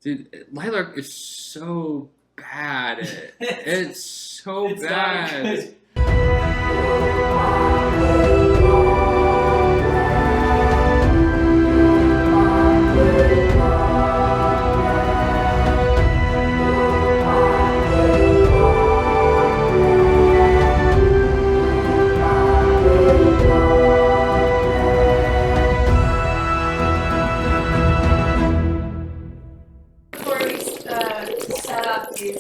Dude, Lightlark is so bad. It's so It's bad. not good. Is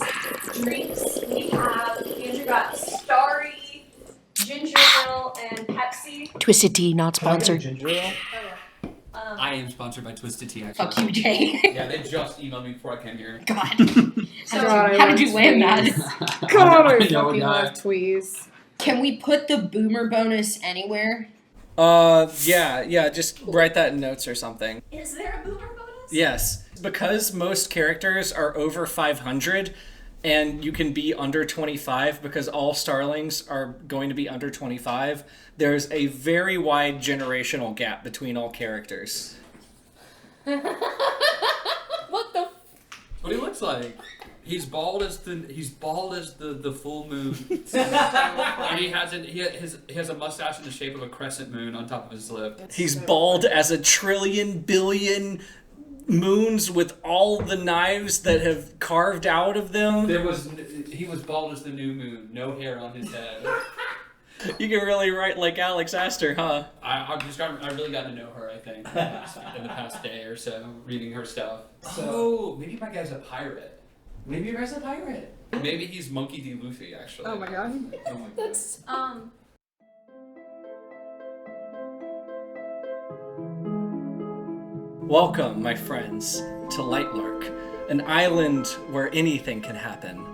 drinks. We have Andrew got Starry, ginger ale, and Pepsi. Twisted Tea, not sponsored. Ginger ale? Oh, yeah. I am sponsored by Twisted Tea, actually. Fuck you, Jay. Yeah, they just emailed me before I came here. God. So, How did you land that? God, I I know a fucking guy. love tweez. Can we put the boomer bonus anywhere? Yeah, just write that in notes or something. is there a boomer bonus? Yes, because most characters are over 500 and you can be under 25 because all starlings are going to be under 25, there's a very wide generational gap between all characters. What the? What he looks like. He's bald as the full moon. And he has a mustache in the shape of a crescent moon on top of his lip. He's bald as a trillion billion moons with all the knives that have carved out of them. He was bald as the new moon, no hair on his head. You can really write like Alex Aster, huh? I really got to know her, I think, in the past day or so, reading her stuff. Maybe my guy's a pirate. Maybe your guy's a pirate. Maybe he's Monkey D. Luffy, actually. Oh my god. Oh my god. That's Welcome, my friends, to Lightlark, an island where anything can happen.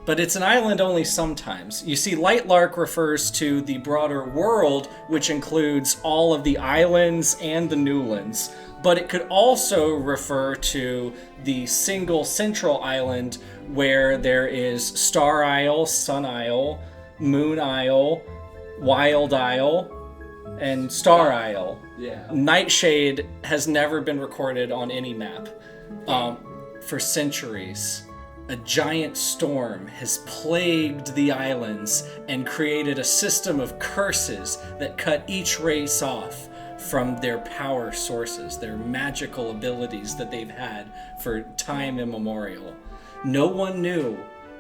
But it's an island only sometimes. You see, Lightlark refers to the broader world, which includes all of the islands and the newlands. But it could also refer to the single central island where there is Star Isle, Sun Isle, Moon Isle, Wild Isle, and Star Isle. Yeah. Nightshade has never been recorded on any map. For centuries, a giant storm has plagued the islands and created a system of curses that cut each race off from their power sources, their magical abilities that they've had for time immemorial. No one knew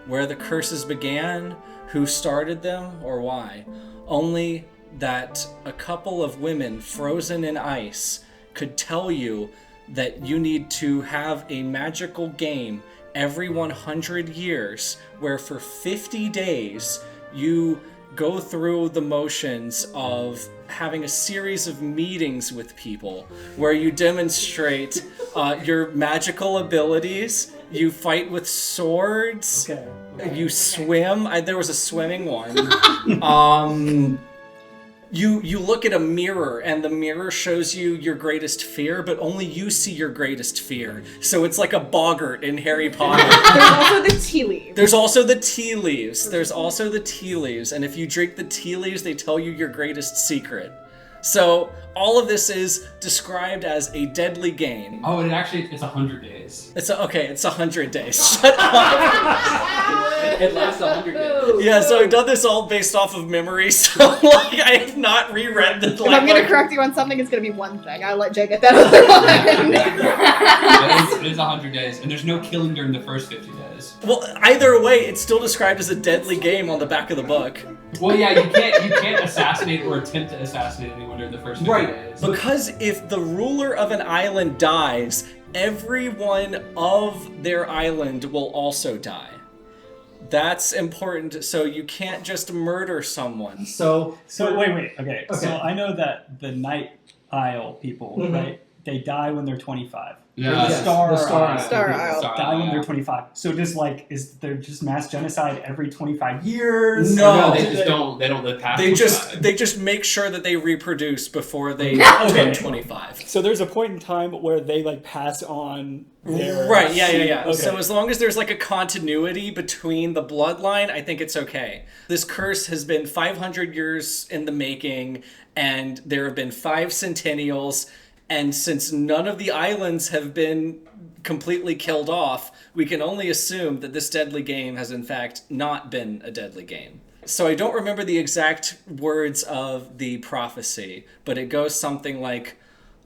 where the curses began, who started them, or why. Only that a couple of women frozen in ice could tell you that you need to have a magical game every 100 years where for 50 days you go through the motions of having a series of meetings with people where you demonstrate your magical abilities, you fight with swords, you swim. There was a swimming one. You look at a mirror, and the mirror shows you your greatest fear, but only you see your greatest fear. So it's like a boggart in Harry Potter. There's also the tea leaves. There's also the tea leaves. And if you drink the tea leaves, they tell you your greatest secret. So all of this is described as a deadly game. Oh, it's 100 days. It's 100 days. Shut up. It lasts 100 days. Yeah, so I've done this all based off of memory, so like I have not reread the. If I'm gonna correct you on something, it's gonna be one thing. I'll let Jay get that other one. It is 100 days, and there's no killing during the first 50 days. Well, either way, it's still described as a deadly game on the back of the book. Well, yeah, you can't assassinate or attempt to assassinate anyone during the first 50 days. Because if the ruler of an island dies, everyone of their island will also die. That's important, so you can't just murder someone. So wait. Okay. So I know that the Night Isle people, right? They die when they're 25. Yeah. Or the Star Isle. die when they're 25. So is there just mass genocide every 25 years? No, they don't live past. They just make sure that they reproduce before they turn 25. So there's a point in time where they like pass on their Right, yeah. Okay. So as long as there's like a continuity between the bloodline, I think it's okay. This curse has been 500 years in the making, and there have been 5 centennials. And since none of the islands have been completely killed off, we can only assume that this deadly game has in fact not been a deadly game. So I don't remember the exact words of the prophecy, but it goes something like,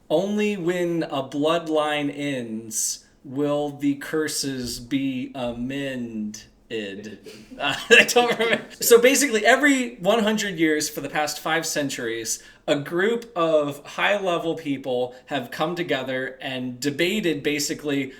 only when a bloodline ends will the curses be amended. I don't remember. So basically, every 100 years for the past 5 centuries, a group of high-level people have come together and debated basically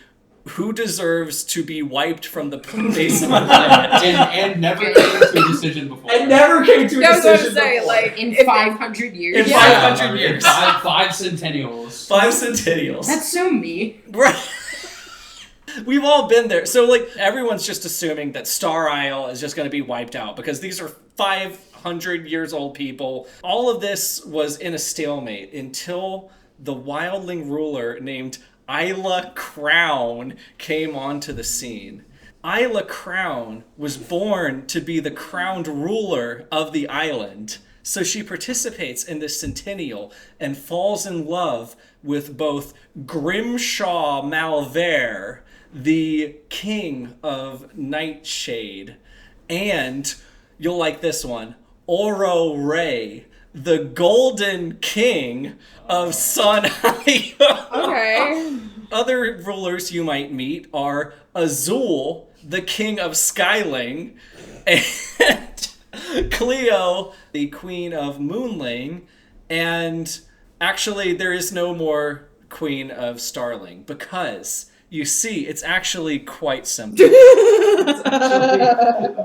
who deserves to be wiped from the face of the planet. and never came to a decision before. And never came to a Yeah, I was going to decision say, before. like, In if- 500 years. In 500 years. Five centennials. 5 centennials. That's so me. Right. We've all been there. So, like, everyone's just assuming that Star Isle is just going to be wiped out because these are 500 years old people. All of this was in a stalemate until the wildling ruler named Isla Crown came onto the scene. Isla Crown was born to be the crowned ruler of the island. So she participates in this centennial and falls in love with both Grimshaw Malvere, the king of Nightshade, and, you'll like this one, Oro Ray, the golden king of Sun Hio. Okay. Other rulers you might meet are Azul, the king of Skyling, and Cleo, the queen of Moonling, and actually there is no more queen of Starling because, you see, it's actually quite simple.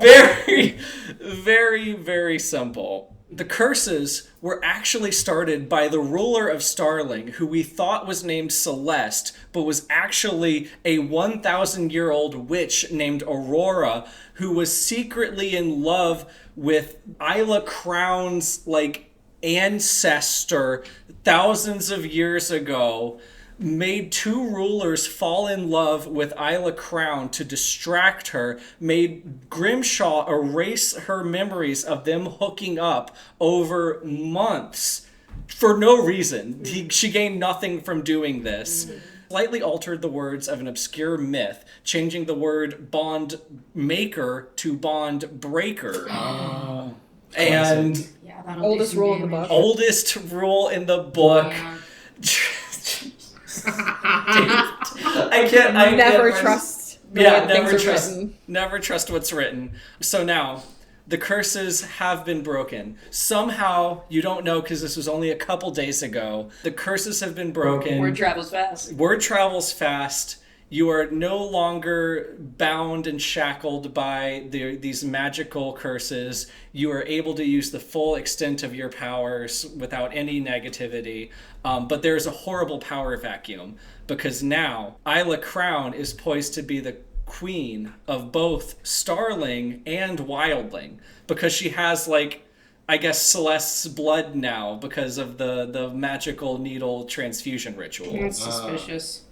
Very, very, very simple. The curses were actually started by the ruler of Starling, who we thought was named Celeste, but was actually a 1,000-year-old witch named Aurora, who was secretly in love with Isla Crown's, like, ancestor thousands of years ago, made 2 rulers fall in love with Isla Crown to distract her, made Grimshaw erase her memories of them hooking up over months for no reason. She gained nothing from doing this. Slightly altered the words of an obscure myth, changing the word bond maker to bond breaker. And Yeah, that'll Oldest do some rule in the damage. book. oldest rule in the book. I can't. I Never trust the way that things are written. Never trust what's written. So now, the curses have been broken. Somehow, you don't know because this was only a couple days ago. The curses have been broken. Word travels fast. Word travels fast. You are no longer bound and shackled by these magical curses. You are able to use the full extent of your powers without any negativity. But there's a horrible power vacuum because now Isla Crown is poised to be the queen of both Starling and Wildling because she has, like, I guess, Celeste's blood now because of the magical needle transfusion ritual. That's suspicious.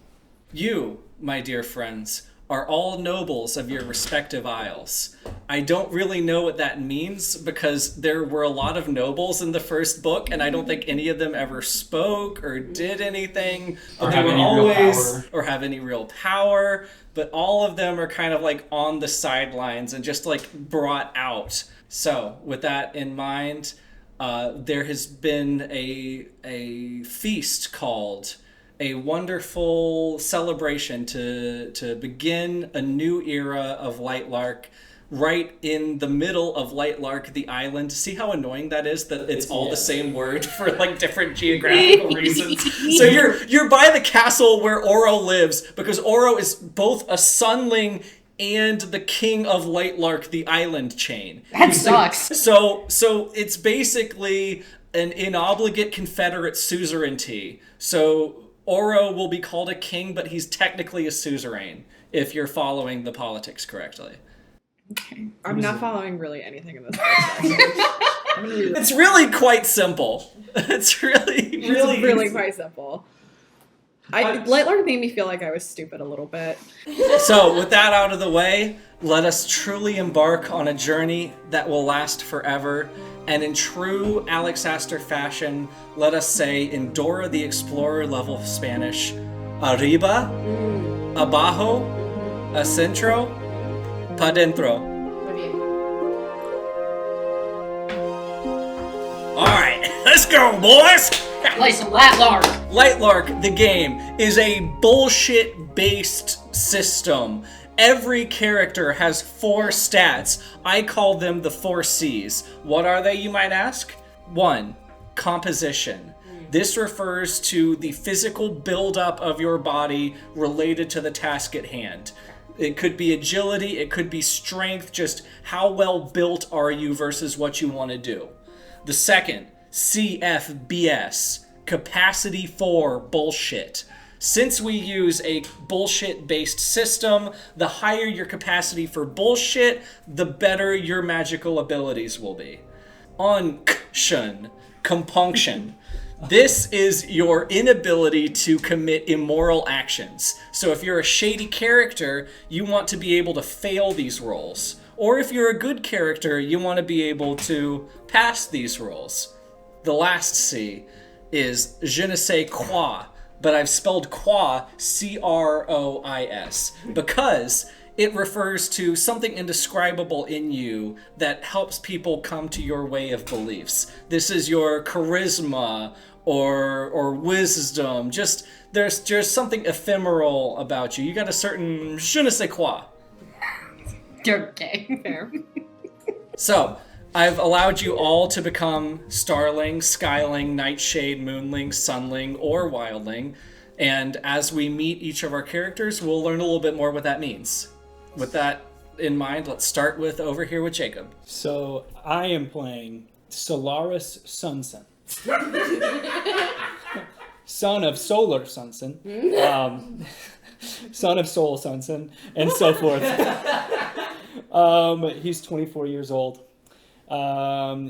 You, my dear friends, are all nobles of your respective isles. I don't really know what that means because there were a lot of nobles in the first book and I don't think any of them ever spoke or did anything. But they were always, or have any real power, but all of them are kind of like on the sidelines and just like brought out. So with that in mind, there has been a feast called a wonderful celebration to begin a new era of Lightlark right in the middle of Lightlark, the island. See how annoying that is, that it's all the same word for like different geographical reasons. So you're by the castle where Oro lives because Oro is both a sunling and the king of Lightlark, the island chain. That sucks. So it's basically an inobligate confederate suzerainty. So Oro will be called a king, but he's technically a suzerain, if you're following the politics correctly. Okay. I'm not following really anything in this book. I'm gonna read this. It's really quite simple. It's really Really quite simple. Lightlark made me feel like I was stupid a little bit. So, with that out of the way, let us truly embark on a journey that will last forever. And in true Alex Aster fashion, let us say in Dora the Explorer level of Spanish, Arriba abajo, a centro, pa dentro. Muy bien. Alright, let's go, boys! Play some Lightlark. Lightlark, the game, is a bullshit-based system. Every character has 4 stats. I call them the 4 C's. What are they, you might ask? 1. Composition. This refers to the physical buildup of your body related to the task at hand. It could be agility, it could be strength, just how well built are you versus what you want to do. The second, CFBS, capacity for bullshit. Since we use a bullshit-based system, the higher your capacity for bullshit, the better your magical abilities will be. Unction, compunction. This is your inability to commit immoral actions. So if you're a shady character, you want to be able to fail these rolls. Or if you're a good character, you want to be able to pass these rolls. The last C is je ne sais quoi, but I've spelled quoi, C-R-O-I-S, because it refers to something indescribable in you that helps people come to your way of beliefs. This is your charisma or wisdom. Just there's something ephemeral about you. You got a certain je ne sais quoi. Okay. Fair. So, I've allowed you all to become Starling, Skyling, Nightshade, Moonling, Sunling, or Wildling. And as we meet each of our characters, we'll learn a little bit more what that means. With that in mind, let's start with over here with Jacob. So I am playing Solaris Sunson. Son of Solar Sunson. Son of Soul Sunson, and so forth. He's 24 years old.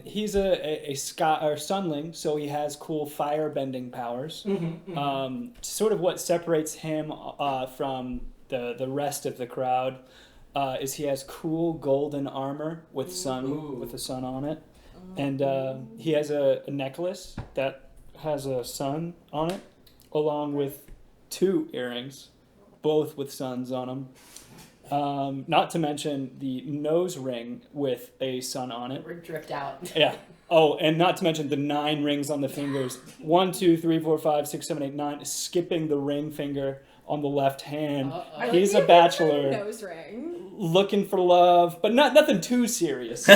He's a sky or sunling, so he has cool fire-bending powers. Sort of what separates him from the rest of the crowd is he has cool golden armor with the sun on it, and he has a necklace that has a sun on it, along with 2 earrings, both with suns on them. Not to mention the nose ring with a sun on it. We're dripped out. Yeah. Oh, and not to mention the 9 rings on the fingers. 1, 2, 3, 4, 5, 6, 7, 8, 9. Skipping the ring finger on the left hand. He's a bachelor. Nose ring. Looking for love, but nothing too serious.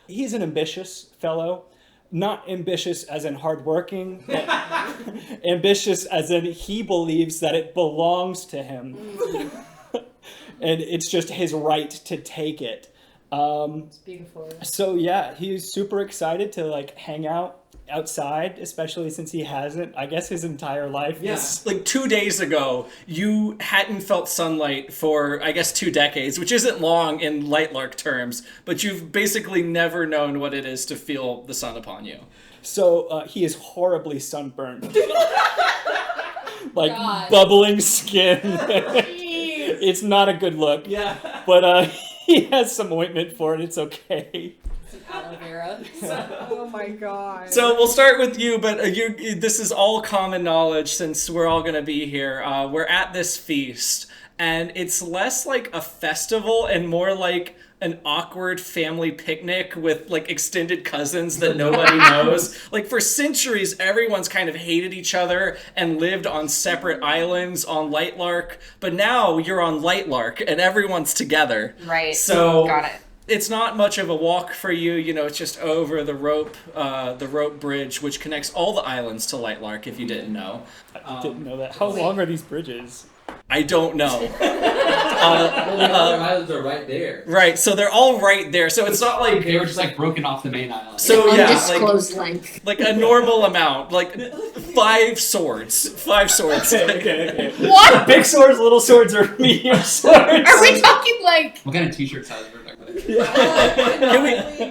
He's an ambitious fellow. Not ambitious as in hardworking, ambitious as in he believes that it belongs to him. And it's just his right to take it. It's beautiful. So yeah, he's super excited to hang out outside, especially since he hasn't, I guess, his entire life. Yes. Like 2 days ago, you hadn't felt sunlight for, I guess, 2 decades, which isn't long in Lightlark terms, but you've basically never known what it is to feel the sun upon you. So he is horribly sunburned. God. Bubbling skin. It's not a good look. Yeah. But he has some ointment for it. It's okay. Aloe vera. Oh my god. So we'll start with you, but this is all common knowledge since we're all going to be here. We're at this feast, and it's less like a festival and more like an awkward family picnic with extended cousins that nobody knows. For centuries, everyone's kind of hated each other and lived on separate islands on Lightlark, but now you're on Lightlark and everyone's together. Right. So Got it. It's not much of a walk for you, it's just over the rope bridge, which connects all the islands to Lightlark, if you didn't know. I didn't know that. How long are these bridges? I don't know. The islands are right there. Right, so they're all right there, so it's not like... They were just broken off the main island. So yeah, Undisclosed length. a normal amount, 5 swords. 5 swords. Okay. What? Big swords, little swords, or medium swords? Are we talking What kind of t-shirt size were there?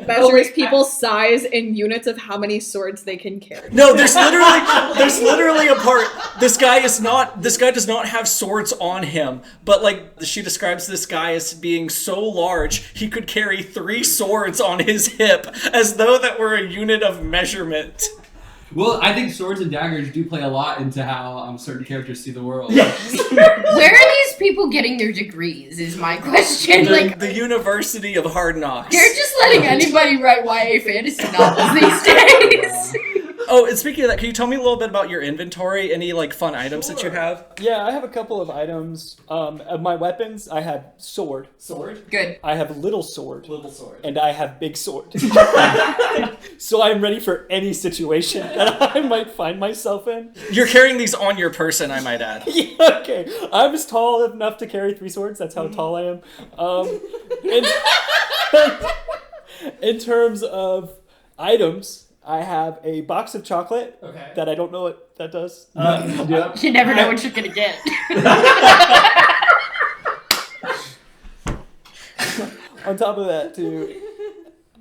Measures people's size in units of how many swords they can carry. No, there's literally a part. This guy does not have swords on him, but she describes this guy as being so large he could carry 3 swords on his hip, as though that were a unit of measurement. Well, I think swords and daggers do play a lot into how certain characters see the world. Yes. Where are these people getting their degrees? Is my question. Like, The University of Hard Knocks. they're just letting anybody write YA fantasy novels these days. Oh, and speaking of that, can you tell me a little bit about your inventory? Any like fun items that you have? Yeah, I have a couple of items. Of my weapons, I have sword. Sword. Good. I have little sword. Little sword. And I have big sword. So I'm ready for any situation that I might find myself in. You're carrying these on your person, I might add. Yeah, okay. I'm just tall enough to carry 3 swords. That's how tall I am. In terms of items, I have a box of chocolate Okay. that I don't know what that does. You never know what you're gonna get. On top of that, too,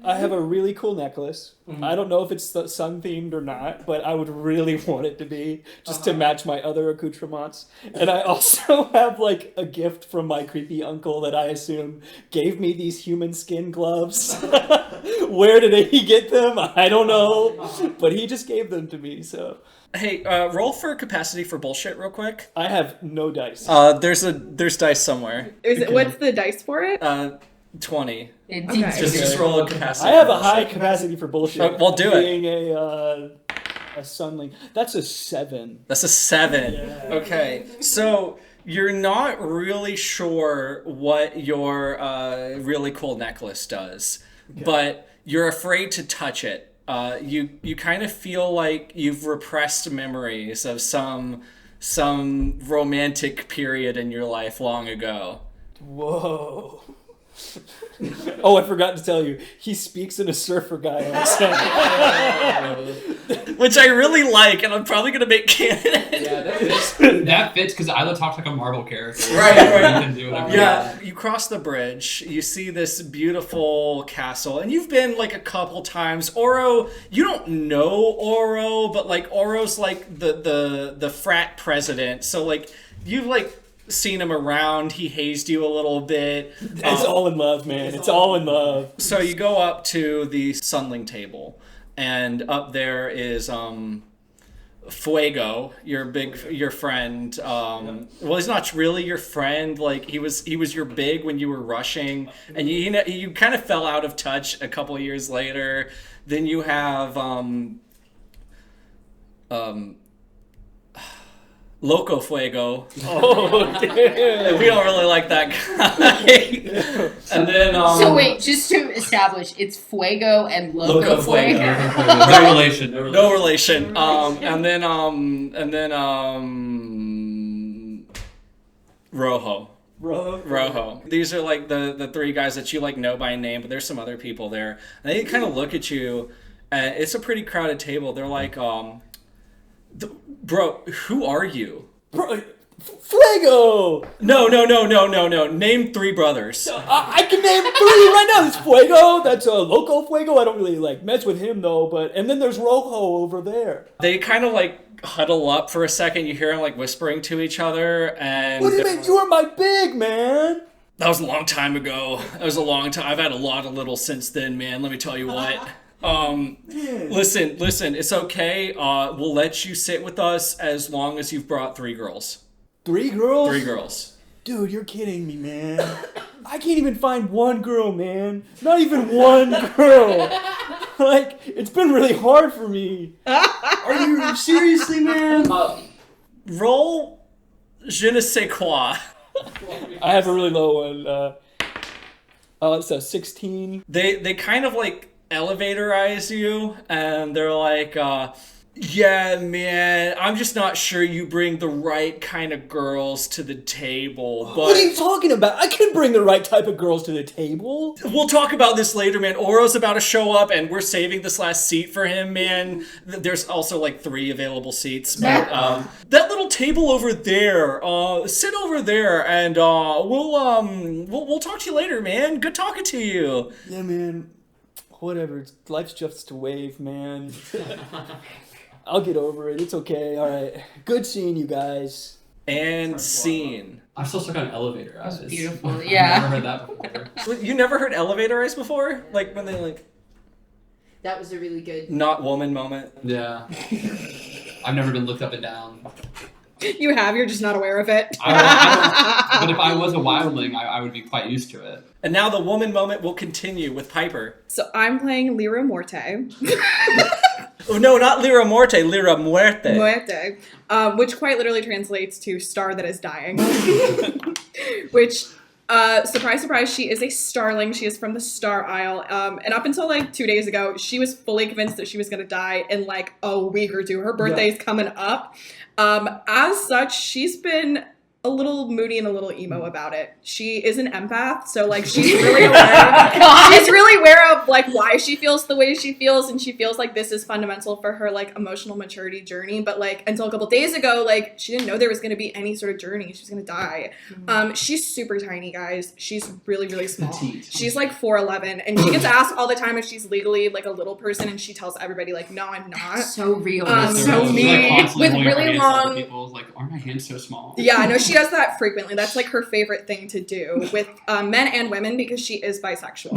I have a really cool necklace. I don't know if it's sun themed or not, but I would really want it to be just to match my other accoutrements. And I also have like a gift from my creepy uncle that I assume gave me these human skin gloves. Where did he get them? I don't know, but he just gave them to me. So Hey, roll for capacity for bullshit real quick. I have no dice. There's dice somewhere. What's the dice for it? 20. Okay. Just roll a capacity. I have for a high bullshit. capacity capacity for bullshit. Well, do it. Being a sunling, that's a 7. That's a 7. Yeah. Okay, so you're not really sure what your really cool necklace does, but you're afraid to touch it. You kind of feel like you've repressed memories of some romantic period in your life long ago. Whoa. Oh, I forgot to tell you, he speaks in a surfer guy accent. Which I really like, and I'm probably gonna make canon. Yeah, that fits because Isla talks like a Marvel character. Right. You can do whatever you Yeah, you cross the bridge, you see this beautiful castle, and you've been like a couple times. Oro, you don't know Oro, but like Oro's like the frat president, so like you've like seen him around, he hazed you a little bit. It's all in love, man. It's all in love. So you go up to the sunling table, and up there is Fuego, your friend. Well, he's not really your friend. Like he was your big when you were rushing, and you kind of fell out of touch a couple years later. Then you have Loco Fuego. Oh, damn. We don't really like that guy. And then So wait, just to establish, it's Fuego and Loco Fuego. No relation. no relation. And then Rojo. These are like the 3 guys that you like know by name, but there's some other people there. And they kind of look at you. It's a pretty crowded table. They're like, bro, who are you? Bro, Fuego! No. Name 3 brothers. I can name 3 right now. There's Fuego. That's Loco Fuego. I don't really like mess with him though. And then there's Rojo over there. They kind of like huddle up for a second. You hear them like whispering to each other, and What do you mean? You are my big man. that was a long time ago. That was a long time. I've had a lot of little since then, man. Let me tell you what. Listen, it's okay. We'll let you sit with us as long as you've brought 3 girls. 3 girls? 3 girls. Dude, you're kidding me, man. I can't even find 1 girl, man. Not even 1 girl. Like, it's been really hard for me. Are you seriously, man? Roll je ne sais quoi. I have a really low one. It's a 16. They kind of like elevatorize you, and they're like, yeah, man, I'm just not sure you bring the right kind of girls to the table. But What are you talking about? I can bring the right type of girls to the table. we'll talk about this later, man. Oro's about to show up, and we're saving this last seat for him, man. There's also like 3 available seats. But, that little table over there, sit over there, and we'll talk to you later, man. Good talking to you. Yeah, man. Whatever. Life's just a wave, man. I'll get over it. It's okay. All right. Good seeing you guys. And scene. I'm still stuck on elevator eyes. That's beautiful, I've yeah. never heard that before. You never heard elevator eyes before? Like when they like. That was a really good. not woman moment. Yeah. I've never been looked up and down. You have, you're just not aware of it. But if I was a wildling, I would be quite used to it. And now the woman moment will continue with Piper. So I'm playing Lyra Morte. Oh, no, not Lyra Morte, Lyra Muerte. Muerte, which quite literally translates to star that is dying. Which, surprise, surprise, she is a starling. She is from the Star Isle. And up until like 2 days ago, she was fully convinced that she was going to die in like a week or two. Her birthday's coming up. As such, she's been a little moody and a little emo about it. She is an empath, so like she's really aware. She's really aware of like why she feels the way she feels, and she feels like this is fundamental for her like emotional maturity journey. But like until a couple days ago, like she didn't know there was going to be any sort of journey. She was going to die. She's super tiny, guys. She's really, really small. Petite. She's like 4'11", and she gets asked all the time if she's legally like a little person, and she tells everybody like, no, I'm not. So real. So me with really long. People's like, aren't my hands so small? Yeah, I know she does that frequently. That's like her favorite thing to do with men and women because she is bisexual.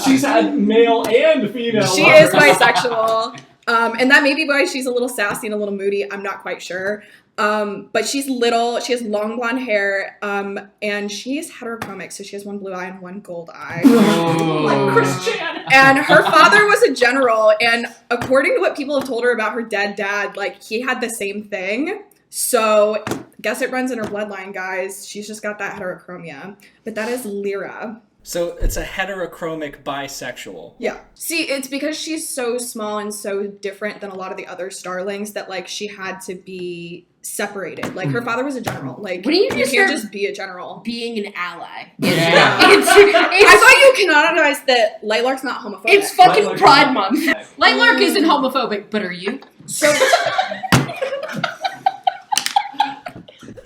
She's had male and female. She is bisexual. And that may be why she's a little sassy and a little moody. I'm not quite sure. But she's little. She has long blonde hair. And she's heterochromic, so she has one blue eye and one gold eye. Like Christian. And her father was a general. And according to what people have told her about her dead dad, like he had the same thing. So, guess it runs in her bloodline, guys. She's just got that heterochromia. But that is Lyra. So it's a heterochromic bisexual. Yeah. See, it's because she's so small and so different than a lot of the other starlings that, like, she had to be separated. Like, her father was a general. Like, What do you can't start just be a general. being an ally. Yeah. I thought you canonized that Lightlark's not homophobic. It's fucking Lightlark's Pride not. Month. Lightlark isn't homophobic, but are you? So...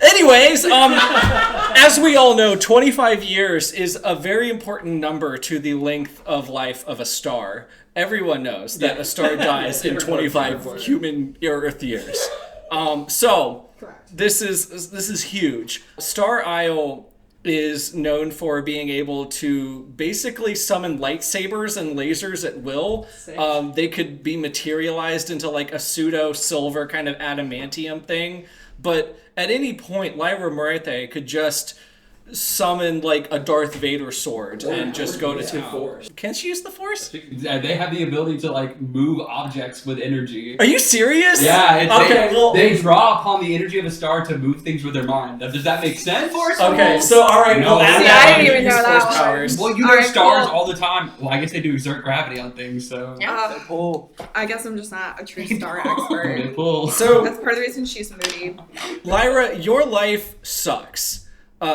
Anyways, as we all know, 25 years is a very important number to the length of life of a star. Everyone knows that a star dies in 25 human Earth years. So this is huge. Star Isle is known for being able to basically summon lightsabers and lasers at will. They could be materialized into like a pseudo silver kind of adamantium thing. But at any point, Lyra Muerte could just summon like a Darth Vader sword and just go to town. Can she use the Force? They have the ability to like move objects with energy. Are you serious? Yeah. Okay. They draw upon the energy of a star to move things with their mind. Does that make sense? Okay. So all right. No. We'll add See, that I didn't to even use know Force that one. powers. Well, you know Alright, stars cool. all the time. Well, I guess they do exert gravity on things, so. I guess I'm just not a true star expert. They pull. So That's part of the reason she's moody. Lyra, your life sucks.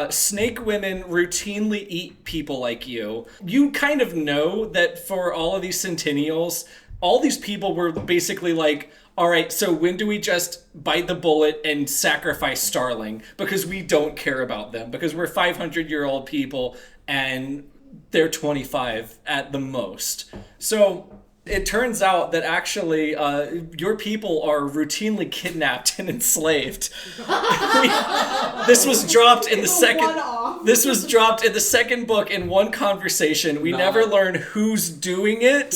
Snake women routinely eat people like you. You kind of know that for all of these centennials, all these people were basically like, all right, so when do we just bite the bullet and sacrifice Starling? Because we don't care about them. Because we're 500-year-old people and they're 25 at the most. So it turns out that actually your people are routinely kidnapped and enslaved. This was dropped in the second. This was dropped in the second book in one conversation. We never learn who's doing it.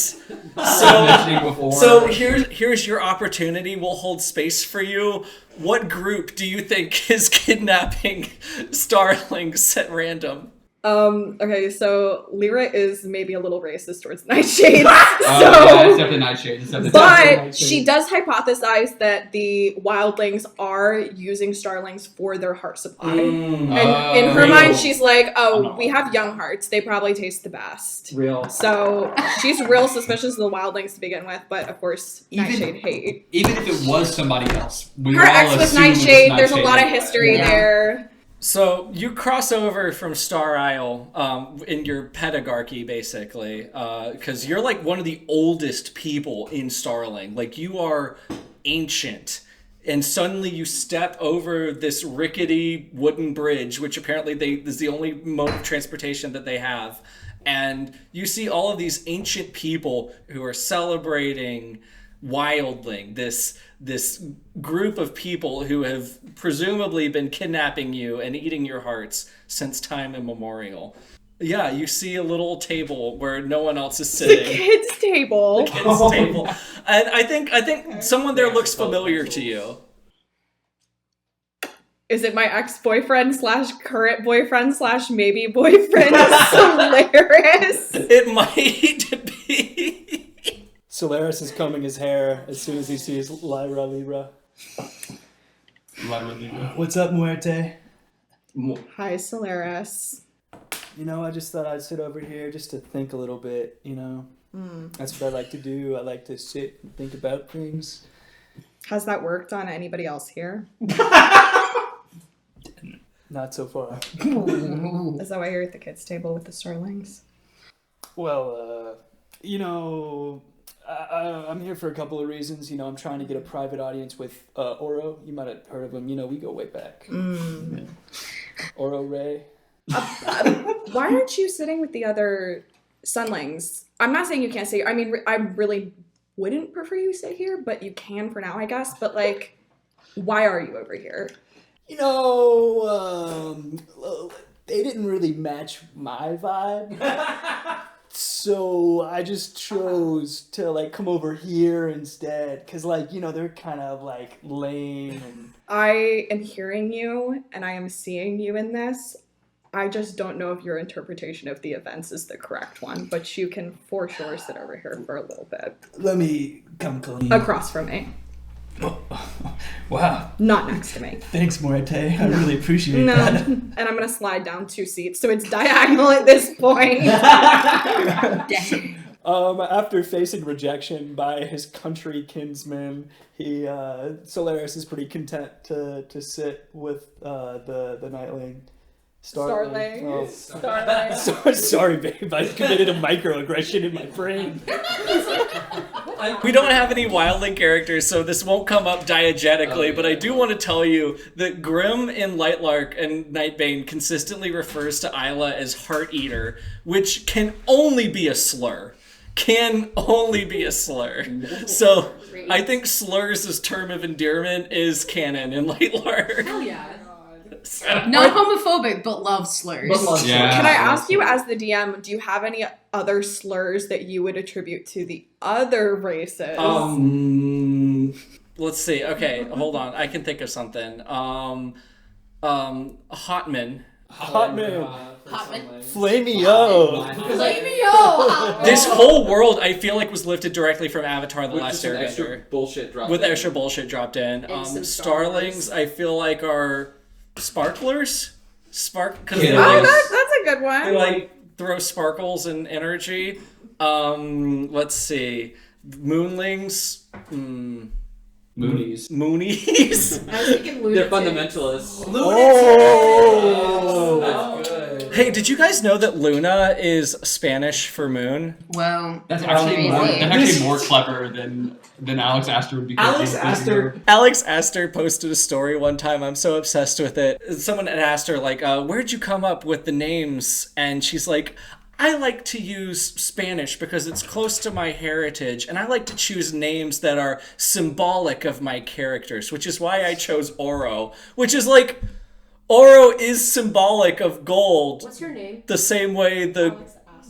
So here's your opportunity. We'll hold space for you. What group do you think is kidnapping starlings at random? Okay, so Lyra is maybe a little racist towards Nightshade. Yeah, except the Nightshade. But she does hypothesize that the wildlings are using starlings for their heart supply. And in her mind, she's like, oh, we have young hearts. They probably taste the best. Real. So she's real suspicious of the wildlings to begin with, but of course, Nightshade hate. Even if it was somebody else, we Her would all ex was assume it was Nightshade. There's a lot of Nightshade. history there. So you cross over from Star Isle in your pedagogy, basically, because you're like one of the oldest people in Starling. Like you are ancient, and suddenly you step over this rickety wooden bridge, which apparently is the only mode of transportation that they have, and you see all of these ancient people who are celebrating Wildling, this group of people who have presumably been kidnapping you and eating your hearts since time immemorial. Yeah, you see a little table where no one else is The sitting. kids' table. The kids' table. And I think someone there looks familiar to you. Is it my ex-boyfriend / current boyfriend / maybe boyfriend, Solaris? It might be. Solaris is combing his hair as soon as he sees Lyra Libra. What's up, Muerte? Hi, Solaris. You know, I just thought I'd sit over here just to think a little bit, you know? That's what I like to do. I like to sit and think about things. Has that worked on anybody else here? Not so far. Is that why you're at the kids' table with the starlings? Well, you know, I'm here for a couple of reasons. You know, I'm trying to get a private audience with Oro. You might have heard of him. You know, we go way back. Yeah. Oro Ray. Why aren't you sitting with the other sunlings? I'm not saying you can't stay. I mean, I really wouldn't prefer you stay here, but you can for now, I guess. But, like, why are you over here? You know, they didn't really match my vibe. So I just chose to, like, come over here instead. Because, like, you know, they're kind of, like, lame. And I am hearing you, and I am seeing you in this. I just don't know if your interpretation of the events is the correct one, but you can for sure sit over here for a little bit. let me come clean. Across from me. Wow. Not next to me. Thanks, Muerte. I really appreciate No. that. And I'm going to slide down 2 seats, so it's diagonal at this point. After facing rejection by his country kinsmen, Solaris is pretty content to sit with the Nightling. Starling. Oh. Starling. Sorry, babe. I committed a microaggression in my brain. We don't have any wildling characters, so this won't come up diegetically, but I do want to tell you that Grim in Lightlark and Nightbane consistently refers to Isla as Heart Eater, which can only be a slur. Can only be a slur. So I think slurs' term of endearment is canon in Lightlark. Hell yeah. Not homophobic, but love slurs. Yeah. Can I ask you, as the DM, do you have any other slurs that you would attribute to the other races? Let's see. Okay, hold on. I can think of something. Hotman. Flamio. This whole world, I feel like, was lifted directly from Avatar: The Last Airbender. Extra bullshit dropped With in. extra bullshit dropped in. some Starlings, I feel like, are sparklers. Because Yeah. Oh, that's a good they one. like throw sparkles and energy. Let's see. Moonlings. Moonies. Moonies. I was thinking They're lunatic. fundamentalists. Oh. That's good. Hey, did you guys know that Luna is Spanish for moon? Well, That's actually crazy. more clever than Alex Aster would be. Alex Aster. Alex Aster posted a story one time. I'm so obsessed with it. Someone had asked her, like, where'd you come up with the names? And she's like, I like to use Spanish because it's close to my heritage, and I like to choose names that are symbolic of my characters, which is why I chose Oro, which is like, Oro is symbolic of gold, What's your name? the same way the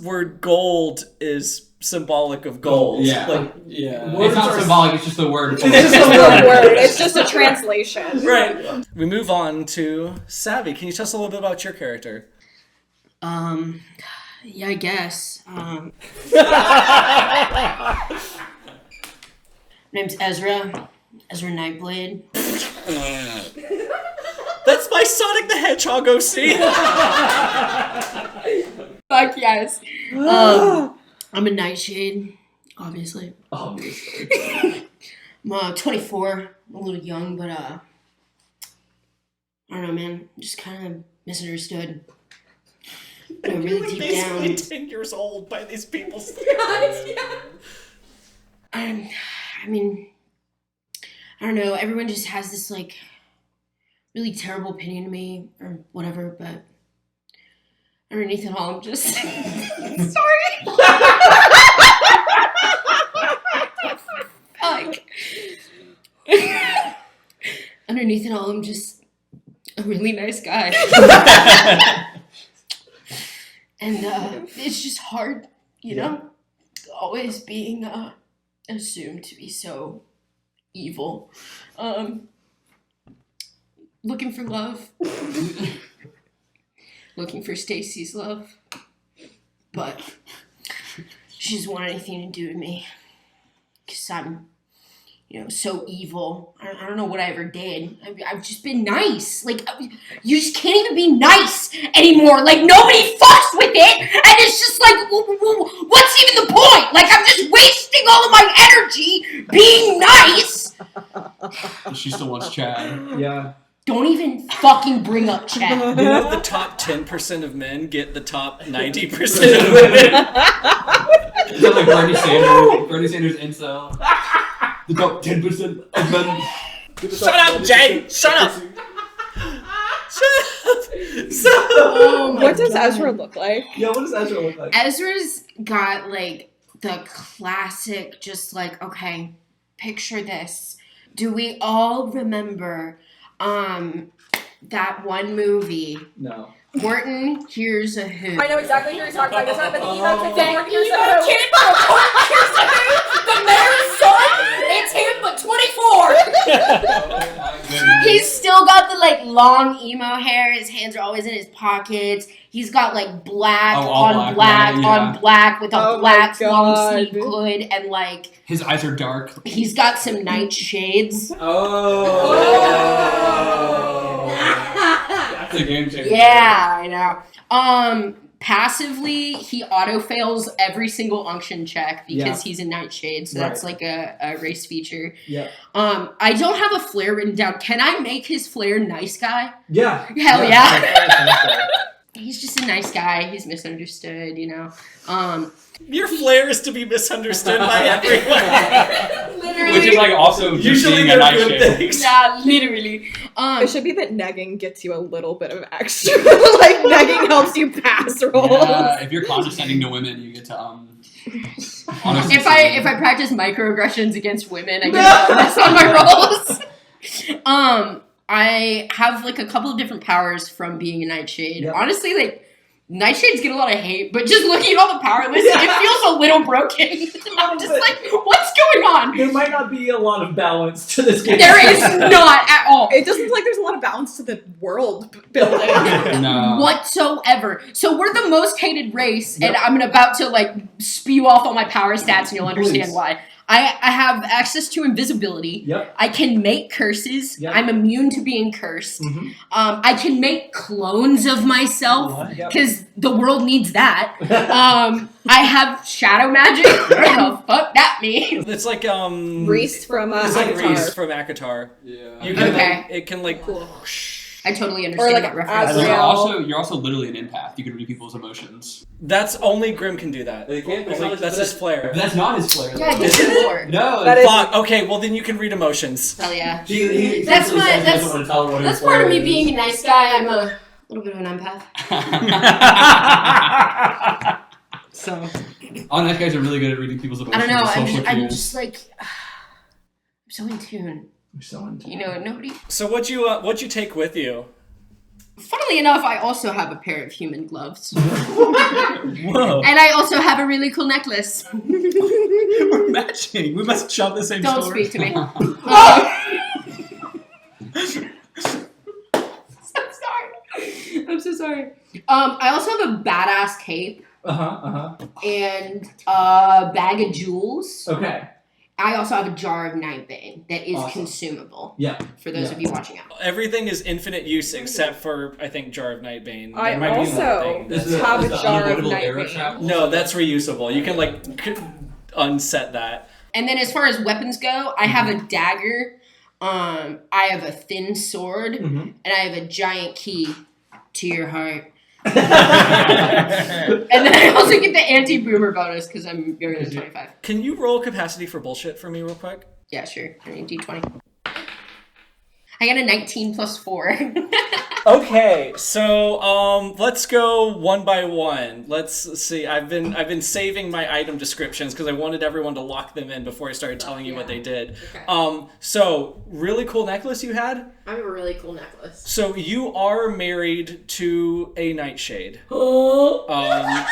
word gold is symbolic of gold. Yeah. Like, It's not symbolic, it's just the word. It's just a word. It's just a translation. right. We move on to Savvy. Can you tell us a little bit about your character? Yeah, I guess. Name's Ezra. Ezra Nightblade. That's my Sonic the Hedgehog OC. Fuck yes. I'm a Nightshade, obviously. Obviously. I'm 24. I'm a little young, but I don't know, man. I'm just kind of misunderstood. You know, really deep Basically down. 10 years old by these people. I mean, I don't know. Everyone just has this like really terrible opinion of me or whatever, but underneath it all, I'm just sorry. Fuck. Underneath it all, I'm just a really nice guy. And it's just hard, you know? Always being assumed to be so evil. Looking for love. Looking for Stacy's love. But she doesn't want anything to do with me. Because I'm, so evil. I don't know what I ever did. I've just been nice. Like, you just can't even be nice anymore. Like, nobody fucks with it. And it's just like, what's even the point? Like, I'm just wasting all of my energy being nice. She still wants Chad. Yeah. Don't even fucking bring up Chad. The top 10% of men get the top 90% of women. Is that like Bernie Sanders? Bernie Sanders incel. The top 10% of men. Shut up, Jay! Shut up! What does Ezra look like? Yeah, what does Ezra look like? Ezra's got, like, the classic, just like, okay, picture this. Do we all remember that one movie? No. Morton Hears a Who. I know exactly who you're talking about. You're talking about the emo kid. That emo kid from Morton Hears a Who, the mayor's son. It's him, but 24. He's still got the, like, long emo hair. His hands are always in his pockets. He's got, like, black on black on black with a black long sleeve hood, and, like, his eyes are dark. he's got some nightshades. That's a game changer. Yeah, I know. Passively, he auto fails every single unction check because he's a nightshade, so that's like a race feature. Yeah. I don't have a flare written down. Can I make his flare nice guy? Yeah. Hell yeah. He's just a nice guy. He's misunderstood, Your flair is to be misunderstood by everyone. Literally. Which is like also just Usually being a they're nice good shade. things. Yeah, literally. It should be that negging gets you a little bit of extra. Like, negging helps you pass rolls. Yeah, if you're condescending to women, you get to honestly. If I practice microaggressions against women, I get bonus on my rolls. I have like a couple of different powers from being a nightshade. Yep. Honestly, like nightshades get a lot of hate, but just looking at all the power lists, it feels a little broken. I'm just like, what's going on? There might not be a lot of balance to this game. There is not at all. It doesn't feel like there's a lot of balance to the world building. No. Whatsoever. So we're the most hated race, and I'm about to like spew off all my power stats, and you'll understand why. I have access to invisibility. Yep. I can make curses. Yep. I'm immune to being cursed. Mm-hmm. I can make clones of myself Yep. because the world needs that. I have shadow magic. What the fuck that means? It's like Reese from It's like Avatar. Reese from Akatar. Yeah. You can Okay. like, it can like I totally understand like that reference. Azrael. You're also literally an empath. You can read people's emotions. That's only Grim can do that. They can't. That's his flair. But that's not his flair. Yeah, he's the Lord. No. That is- Fuck. Okay, well then you can read emotions. Hell yeah. He That's essentially my- says he that's- doesn't want to tell her what That's his part of flair me is. being a nice guy. I'm a little bit of an empath. So, All nice guys are really good at reading people's emotions. I don't know. and social I'm cues. just like I'm so in tune. Nobody. So what'd you take with you? Funnily enough, I also have a pair of human gloves, Whoa. and I also have a really cool necklace. We're matching. We must shop the same Don't store. speak to me. I'm so sorry. I also have a badass cape and a bag of jewels. okay. I also have a jar of Nightbane that is Awesome. consumable. Yeah. For those of you watching out. Everything is infinite use except for I think Jar of Nightbane. I That might be also- another thing. This is have a this is jar of unavoidable arrow Nightbane. trap. No, that's reusable. You can like unset that. And then as far as weapons go, I have a dagger, I have a thin sword, and I have a giant key to your heart. And then I also get the anti-boomer bonus because I'm younger than 25. Can you roll capacity for bullshit for me real quick? Yeah, sure. I mean, D20. I got a 19 plus 4. Okay, so let's go one by one. Let's see. I've been saving my item descriptions because I wanted everyone to lock them in before I started telling you what they did. Okay. So really cool necklace you had. I have a really cool necklace. So you are married to a nightshade. I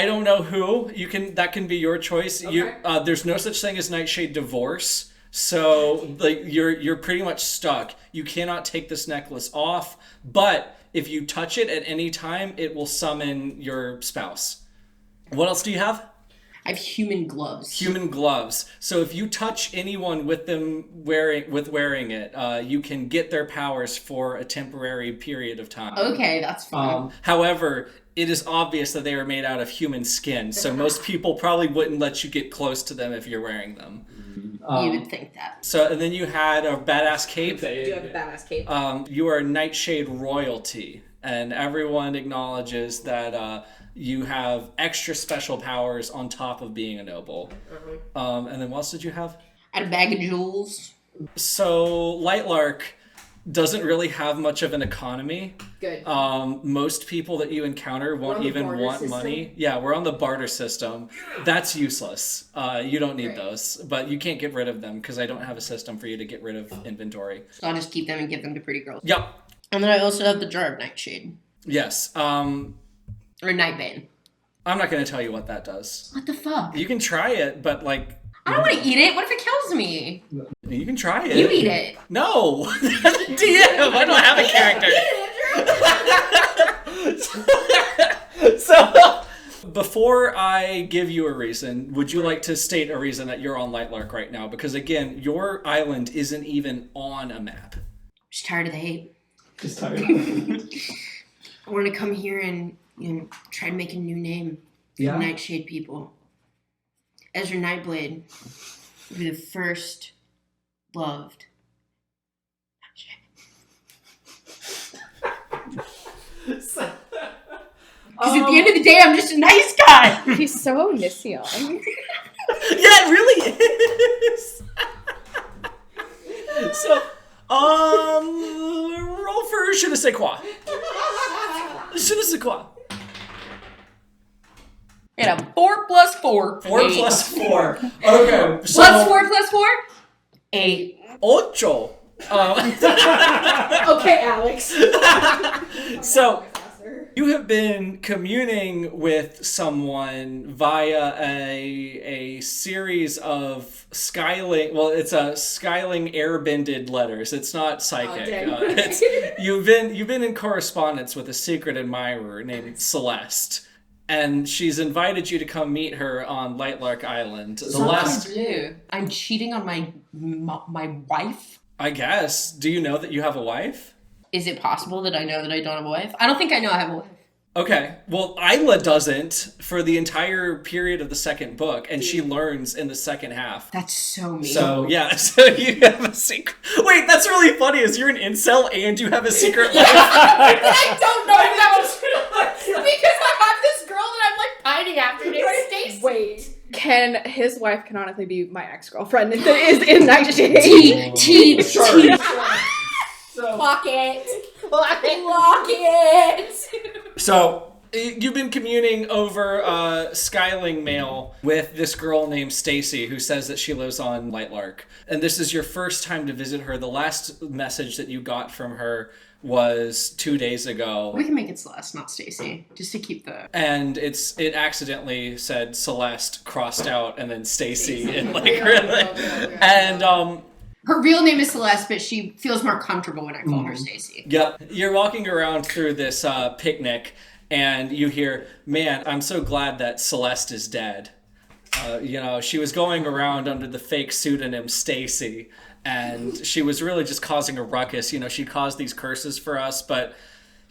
don't know who. That can be your choice. Okay. There's no such thing as nightshade divorce. So like you're pretty much stuck. You cannot take this necklace off, but if you touch it at any time, it will summon your spouse. What else do you have? I have human gloves. Human gloves. So if you touch anyone with them wearing it, you can get their powers for a temporary period of time. Okay, that's fine. However, it is obvious that they are made out of human skin, so most people probably wouldn't let you get close to them if you're wearing them. You would think that. So, and then you had a badass cape. I do have a badass cape. You are Nightshade royalty, and everyone acknowledges that you have extra special powers on top of being a noble. And then what else did you have? I had a bag of jewels. So, Lightlark doesn't really have much of an economy. Good. Most people that you encounter won't even want money. Yeah, we're on the barter system. That's useless. You don't need those, but you can't get rid of them because I don't have a system for you to get rid of inventory. So I'll just keep them and give them to pretty girls. Yep. And then I also have the jar of Nightshade. Yes. Or Nightbane. I'm not going to tell you what that does. What the fuck? You can try it, but like... I don't want to eat it. What if it kills me? You can try it. You eat it. No. DM. I don't have a character. So, before I give you a reason, would you like to state a reason that you're on Lightlark right now? Because again, your island isn't even on a map. Just tired of the hate. Just tired. I want to come here and try to make a new name for the Nightshade people. Ezra Nightblade will be the first loved. Because at the end of the day, I'm just a nice guy. He's so omniscient. Yeah, it really is. So, roll for je ne sais quoi. Je ne sais quoi. And a 4 plus 4. 4 8. plus 4. Okay. So, What's 4 plus 4? 8. Ocho. Okay, Alex. So, you have been communing with someone via a series of Skyling. Well, it's a Skyling airbended letters. It's not psychic. You've been in correspondence with a secret admirer named Celeste, and she's invited you to come meet her on Lightlark Island. Blue. I'm cheating on my wife. I guess. Do you know that you have a wife? Is it possible that I know that I don't have a wife? I don't think I know I have a wife. Okay. Well, Isla doesn't for the entire period of the second book, and she learns in the second half. That's so mean. So, yeah. So you have a secret... Wait, that's really funny, is you're an incel and you have a secret life? I don't know if that was because I have this girl that I'm like pining after named Stacy. Wait. Can his wife canonically be my ex-girlfriend that is in Nightshade? T. Lock it. Lock it. So, you've been communing over Skyling mail with this girl named Stacy who says that she lives on Lightlark. And this is your first time to visit her. The last message that you got from her was 2 days ago. We can make it Celeste, not Stacy, just to keep the... And it accidentally said Celeste crossed out and then Stacy and like really. And her real name is Celeste, but she feels more comfortable when I call her Stacy. Yep. You're walking around through this picnic and you hear, man, I'm so glad that Celeste is dead. She was going around under the fake pseudonym Stacy, and she was really just causing a ruckus. She caused these curses for us, but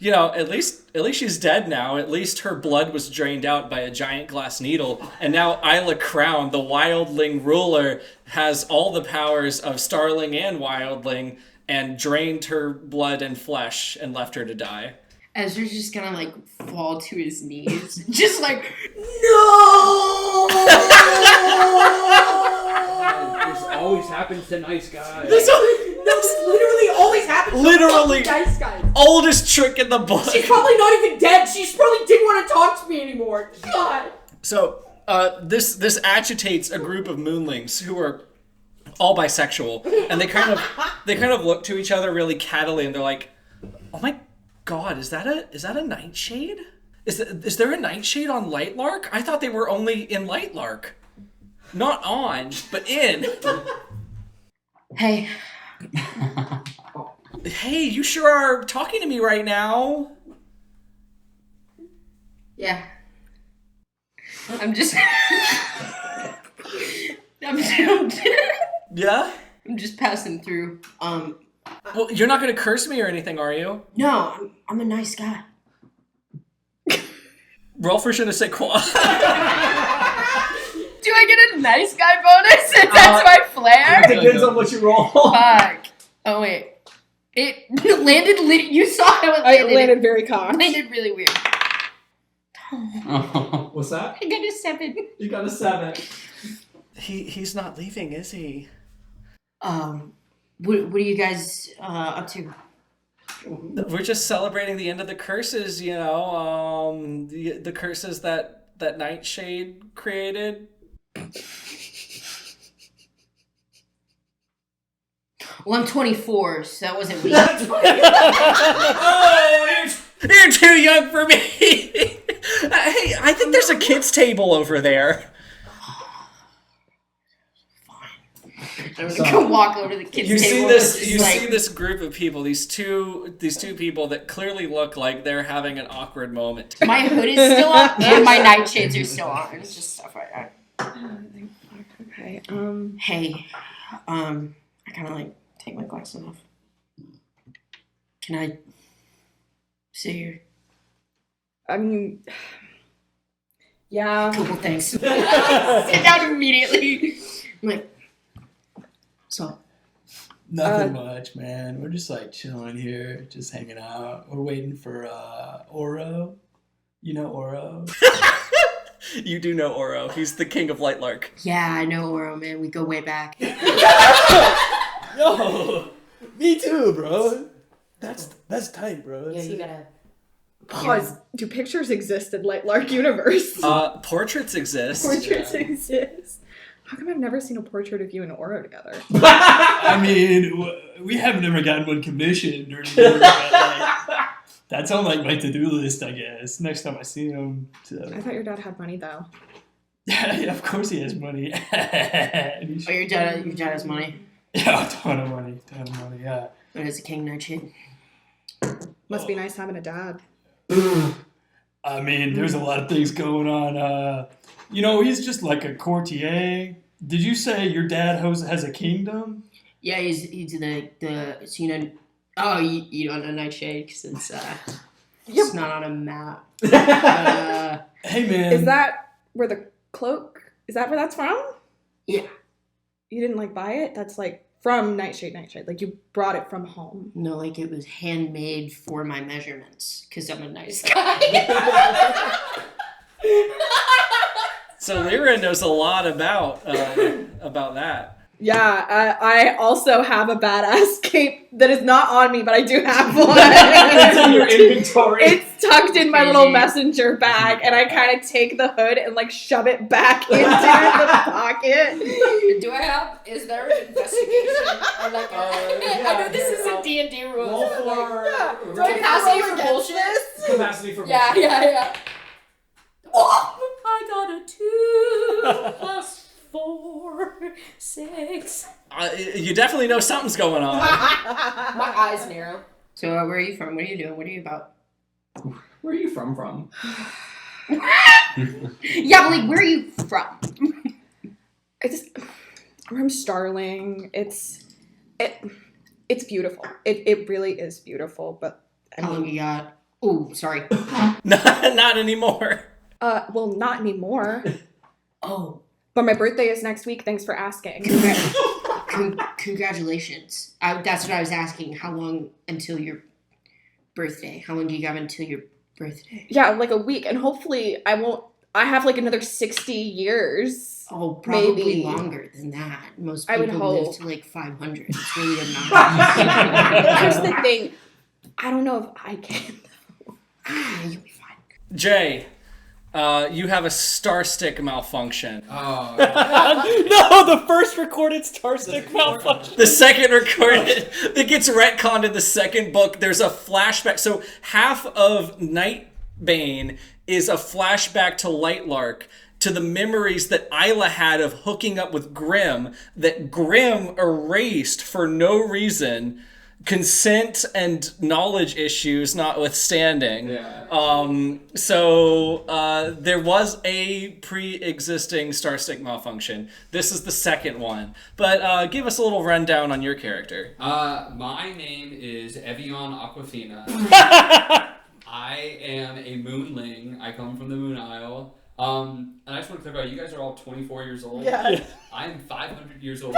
at least she's dead now. At least her blood was drained out by a giant glass needle, and now Isla Crown, the wildling ruler, has all the powers of Starling and Wildling, and drained her blood and flesh and left her to die. Ezra's just gonna fall to his knees, just like, no. This always happens. happens to nice guys. This literally always happens Literally. to nice guys. Oldest trick in the book. She's probably not even dead. She probably didn't want to talk to me anymore. God. So, this agitates a group of moonlings who are all bisexual, and they kind of look to each other really cattily, and they're like, "Oh my God, is that a nightshade? Is there a nightshade on Lightlark? I thought they were only in Lightlark, not on, but in." Hey, Hey, you sure are talking to me right now. yeah. I'm just. Yeah? I'm just passing through. Well, you're not gonna curse me or anything, are you? No, I'm a nice guy. Roll for je ne sais quoi. Do I get a nice guy bonus if that's my flair? It depends on what you roll. Fuck. Oh wait. It landed. You saw how it landed. It landed very cocked. Landed really weird. What's that? I got a 7. You got a 7. He's not leaving, is he? What are you guys up to? We're just celebrating the end of the curses, you know, the curses that Nightshade created. Well, I'm 24, so that wasn't me. Oh, you're too young for me. Hey, I think there's a kids' table over there. I'm gonna go walk over to the kids' You table. see this group of people, these two people that clearly look like they're having an awkward moment. My hood is still up and my nightshades are still on. It's just stuff like that. Okay. Hey, I kind of like take my glasses off. Can I sit here? I mean, yeah. Couple things. Sit down immediately. I'm like, so. Nothing much, man. We're just like chilling here, just hanging out. We're waiting for Oro. You know Oro? You do know Oro. He's the king of Lightlark. Yeah, I know Oro, man. We go way back. Yo, me too, bro. That's tight, bro. Yeah, you gotta. Pause. Do pictures exist in Lightlark universe? Portraits exist. Portraits exist. How come I've never seen a portrait of you and Oro together? I mean, we haven't ever gotten one commissioned or anything. But like, that's on like my to-do list, I guess. Next time I see him. So. I thought your dad had money though. Yeah, of course he has money. Oh, your dad has money. Yeah, a ton of money, yeah. But it's a king nightshade. Must be nice having a dad. I mean, there's a lot of things going on. You know, he's just like a courtier. Did you say your dad has a kingdom? Yeah, he's the so you know. Oh, you don't know Nightshade because it's not on a map. Hey man, Is that where the cloak? Is that where that's from? Yeah. You didn't like buy it? That's like from Nightshade. Like you brought it from home. No, like it was handmade for my measurements because I'm a nice guy. So Lyra knows a lot about that. Yeah, I also have a badass cape that is not on me, but I do have one. It's in your inventory. It's tucked in my little messenger bag, and I kind of take the hood and like shove it back into the pocket. Is there an investigation? Or like I know this is a D&D rule. Roll for Do I capacity for bullshit? capacity for Yeah. Oh, I got a 2 plus 4, 6. You definitely know something's going on. My eyes narrow. So where are you from? What are you doing? What are you about? Where are you from? Yeah, but like, where are you from? I'm from Starling. It's beautiful. It really is beautiful. But I How long mean, you got? Oh, sorry. Not anymore. well, not anymore. Oh, But my birthday is next week. Thanks for asking. congratulations. That's what I was asking. How long until your birthday? How long do you have until your birthday? Yeah, like a week, and hopefully I won't. I have like another 60 years. Oh, probably Maybe. longer than that. Most I people would live hope. to like 500. It's really not. Here's the thing. I don't know if I can. You'll be fine. Jay, you have a star stick malfunction. Oh, No, the first recorded star stick malfunction. The second recorded, it gets retconned in the second book. There's a flashback. So half of Nightbane is a flashback to Lightlark, to the memories that Isla had of hooking up with Grimm, that Grimm erased for no reason, consent and knowledge issues notwithstanding. yeah. So there was a pre-existing star stick malfunction. This is the second one. But give us a little rundown on your character. My name is Evian Aquafina. I am a moonling. I come from the Moon Isle. And I just want to clarify, you guys are all 24 years old. Yeah. I'm 500 years old.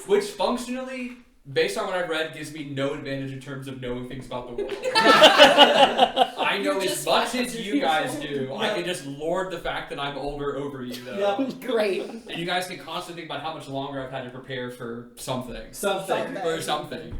which functionally, based on what I've read, gives me no advantage in terms of knowing things about the world. I know as much as you guys do. I can just lord the fact that I'm older over you, though. Great. And you guys can constantly think about how much longer I've had to prepare for something. Something. For something.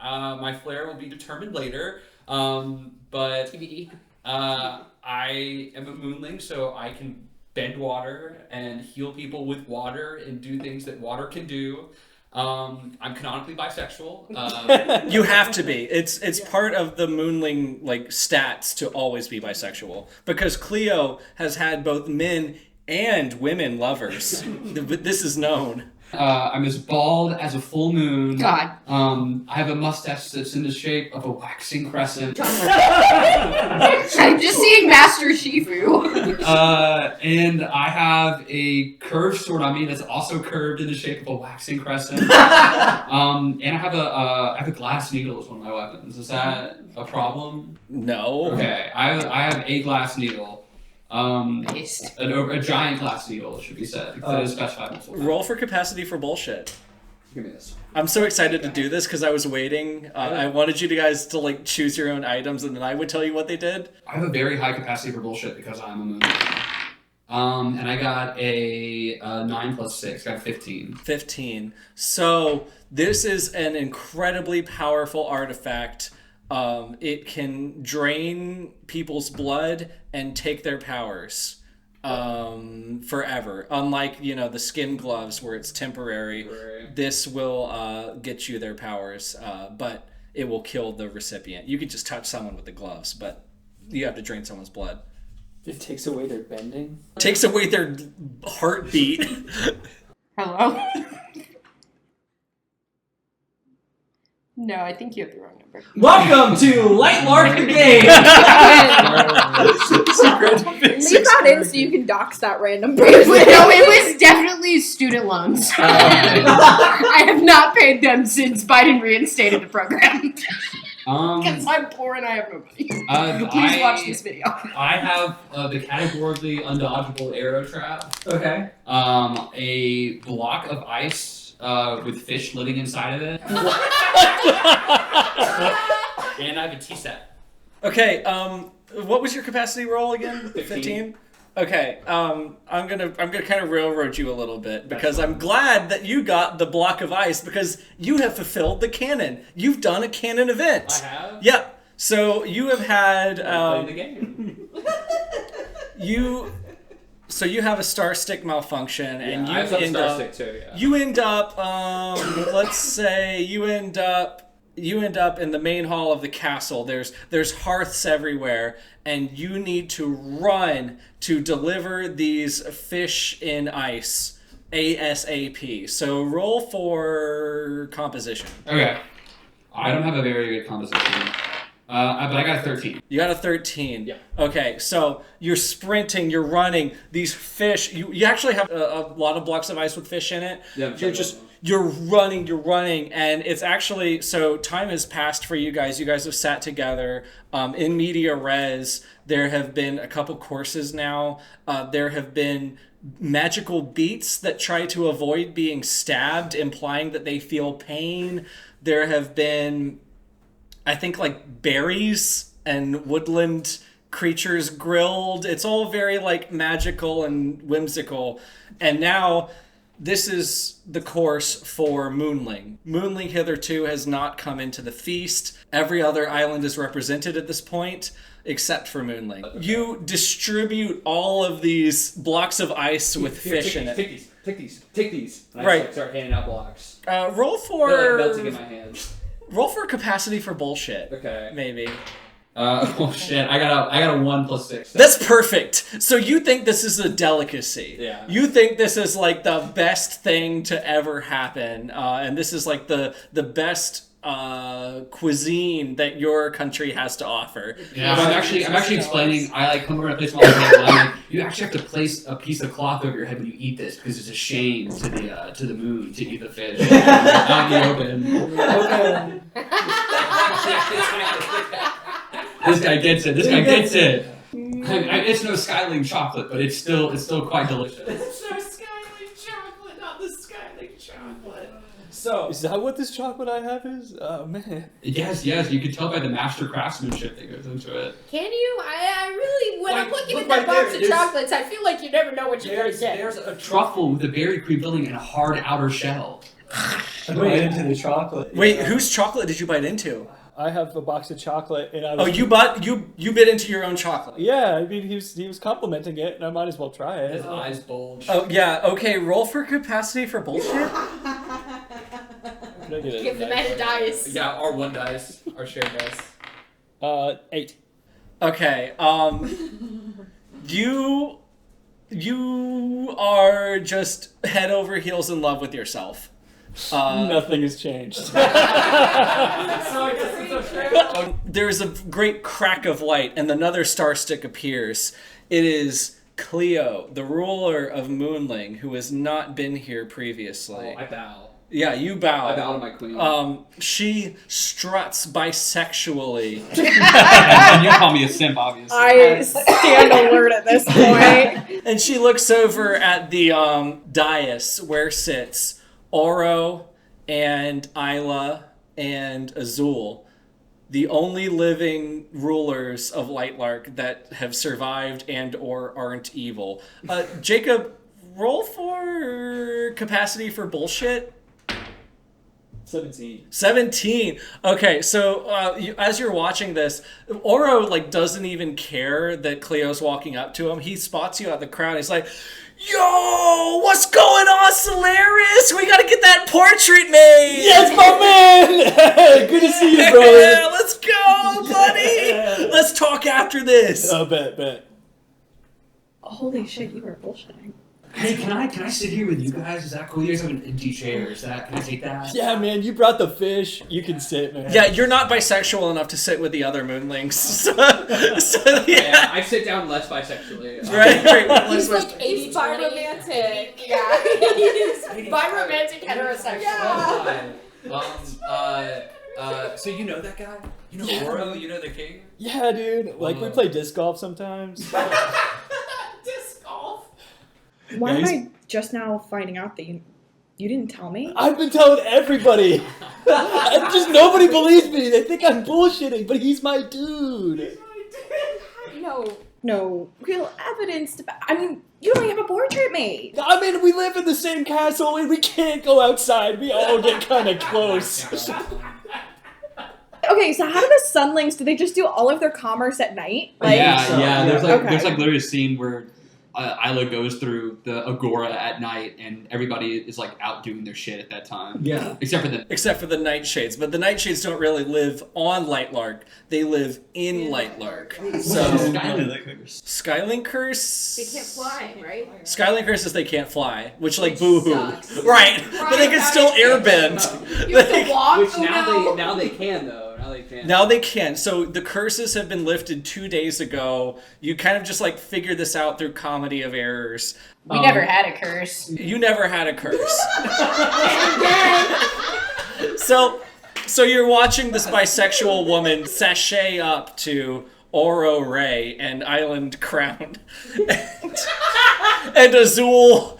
My flair will be determined later. But TBD. I am a moonling, so I can bend water and heal people with water and do things that water can do. I'm canonically bisexual. You have to be. It's part of the Moonling like stats to always be bisexual, because Cleo has had both men and women lovers. This is known. I'm as bald as a full moon. God. I have a mustache that's in the shape of a waxing crescent. I'm just seeing Master Shifu. And I have a curved sword on me that's also curved in the shape of a waxing crescent. And I have a glass needle as one of my weapons. Is that a problem? No. Okay, I have a glass needle. Nice. A giant glass needle, it should be said. That is specified. Roll for capacity for bullshit. Give me this. I'm so excited to do this because I was waiting. I wanted you guys to like choose your own items, and then I would tell you what they did. I have a very high capacity for bullshit because I'm a moon. And I got a 9 plus 6. Got a 15. 15. So this is an incredibly powerful artifact. It can drain people's blood and take their powers forever. Unlike, the skin gloves where it's temporary, this will get you their powers, but it will kill the recipient. You could just touch someone with the gloves, but you have to drain someone's blood. It takes away their bending. Takes away their heartbeat. Hello? No, I think you have the wrong number. Welcome to Lightlark the Game. Leave that in so you can dox that random person. No, it was definitely student loans. I have not paid them since Biden reinstated the program. Because I'm poor and I have no money. Please watch this video. I have the categorically undodgeable arrow trap. Okay. A block of ice with fish living inside of it. And I have a tea set. Okay, what was your capacity roll again? 15? Okay, I'm gonna kind of railroad you a little bit because I'm glad that you got the block of ice because you have fulfilled the canon. You've done a canon event. I have? Yep. So you have had Played the game. So you have a star stick malfunction, and I have some star stick too. Yeah. you end up, let's say you end up in the main hall of the castle. There's hearths everywhere, and you need to run to deliver these fish in ice ASAP. So roll for composition. Okay. I don't have a very good composition. But I got a 13. You got a 13. Yeah. Okay, so you're sprinting, you're running. These fish, you actually have a lot of blocks of ice with fish in it. Yeah, you're running, and it's actually, so time has passed for you guys. You guys have sat together. In media res, there have been a couple courses now. There have been magical beats that try to avoid being stabbed, implying that they feel pain. There have been, I think, like berries and woodland creatures grilled. It's all very like magical and whimsical. And now this is the course for Moonling. Moonling hitherto has not come into the feast. Every other island is represented at this point, except for Moonling. You distribute all of these blocks of ice with fish in it. Take these. And Right. I just, like, start handing out blocks. Roll for... They're like melting in my hands. Roll for capacity for bullshit. Okay. Maybe. Oh shit! I got a 1 + 6. That's perfect. So you think this is a delicacy. Yeah. You think this is like the best thing to ever happen, and this is like the best cuisine that your country has to offer. Yeah, I'm actually explaining. I like come over and place my hand. I'm like, you actually have to place a piece of cloth over your head when you eat this because it's a shame to the moon to eat the fish out in the open. This guy gets it. It's no Skyling chocolate, but it's still quite delicious. It's no Skyling chocolate, not the Skyling chocolate. So, is that what this chocolate I have is? Oh, man. Yes, you can tell by the master craftsmanship that goes into it. Can you? I really, when I'm Like, looking look at that right box there, of chocolates, I feel like you never know what you're going to get. There's a truffle with a berry cream filling and a hard outer shell. I bite into the chocolate. Wait, whose chocolate did you bite into? I have a box of chocolate, and I Oh, was... you bit into your own chocolate. Yeah, I mean, he was complimenting it, and I might as well try His it. eyes bulge. Oh yeah, okay. Roll for capacity for bullshit. Can I get it? Give the man a dice. Yeah, our 1 dice, our shared dice. 8. Okay. You are just head over heels in love with yourself. Nothing has changed. There's a great crack of light, and another star stick appears. It is Cleo, the ruler of Moonling, who has not been here previously. I bow. Yeah, you bow. I bow to my queen. She struts bisexually. And you call me a simp, obviously. I stand alert at this point. And she looks over at the dais where sits Oro and Isla and Azul, the only living rulers of Lightlark that have survived and or aren't evil. Jacob, roll for capacity for bullshit. 17. Okay, so as you're watching this, Oro like doesn't even care that Cleo's walking up to him. He spots you out the crowd. He's like, "Yo, what's going on, Solaris? We gotta get that portrait made." Yes, my man! Good to see you, brother. Yeah, let's go, buddy. Let's talk after this. Oh, bet. Holy shit, you were bullshitting. Hey, can I sit here with you guys? Is that cool? You guys have an empty chair. Can I take that? Yeah, man, you brought the fish. You can sit, man. Yeah, you're not bisexual enough to sit with the other moonlings. So Yeah, I sit down less bisexually. Right. He's like 80 romantic. Yeah. He's bi-romantic heterosexual. So you know that guy? You know Oro? You know the king? Yeah, dude. Like, we play disc golf sometimes. Disc golf. Why Yeah, am I just now finding out that you didn't tell me? I've been telling everybody. Nobody believes me. They think I'm bullshitting, but he's my dude. No real evidence to I mean, you only have a portrait made. I mean, we live in the same castle and we can't go outside. We all get kind of close. Okay, so how do the Sunlings, do they just do all of their commerce at night? Yeah. There's Okay. like literally a scene where Isla goes through the Agora at night, and everybody is like out doing their shit at that time. Yeah. Except for the Nightshades. But the Nightshades don't really live on Lightlark. They live in Lightlark. So Skyling Curse. They can't fly, right? Skyling Curse is they can't fly, which like boo-hoo. Sucks. Right. But they can still airbend. You have to walk. which Oh, no. now they can though. Now they can. So the curses have been lifted 2 days ago. You kind of just like figure this out through comedy of errors. We never had a curse. You never had a curse. So you're watching this bisexual woman sashay up to Oro Ray and Island Crown. And Azul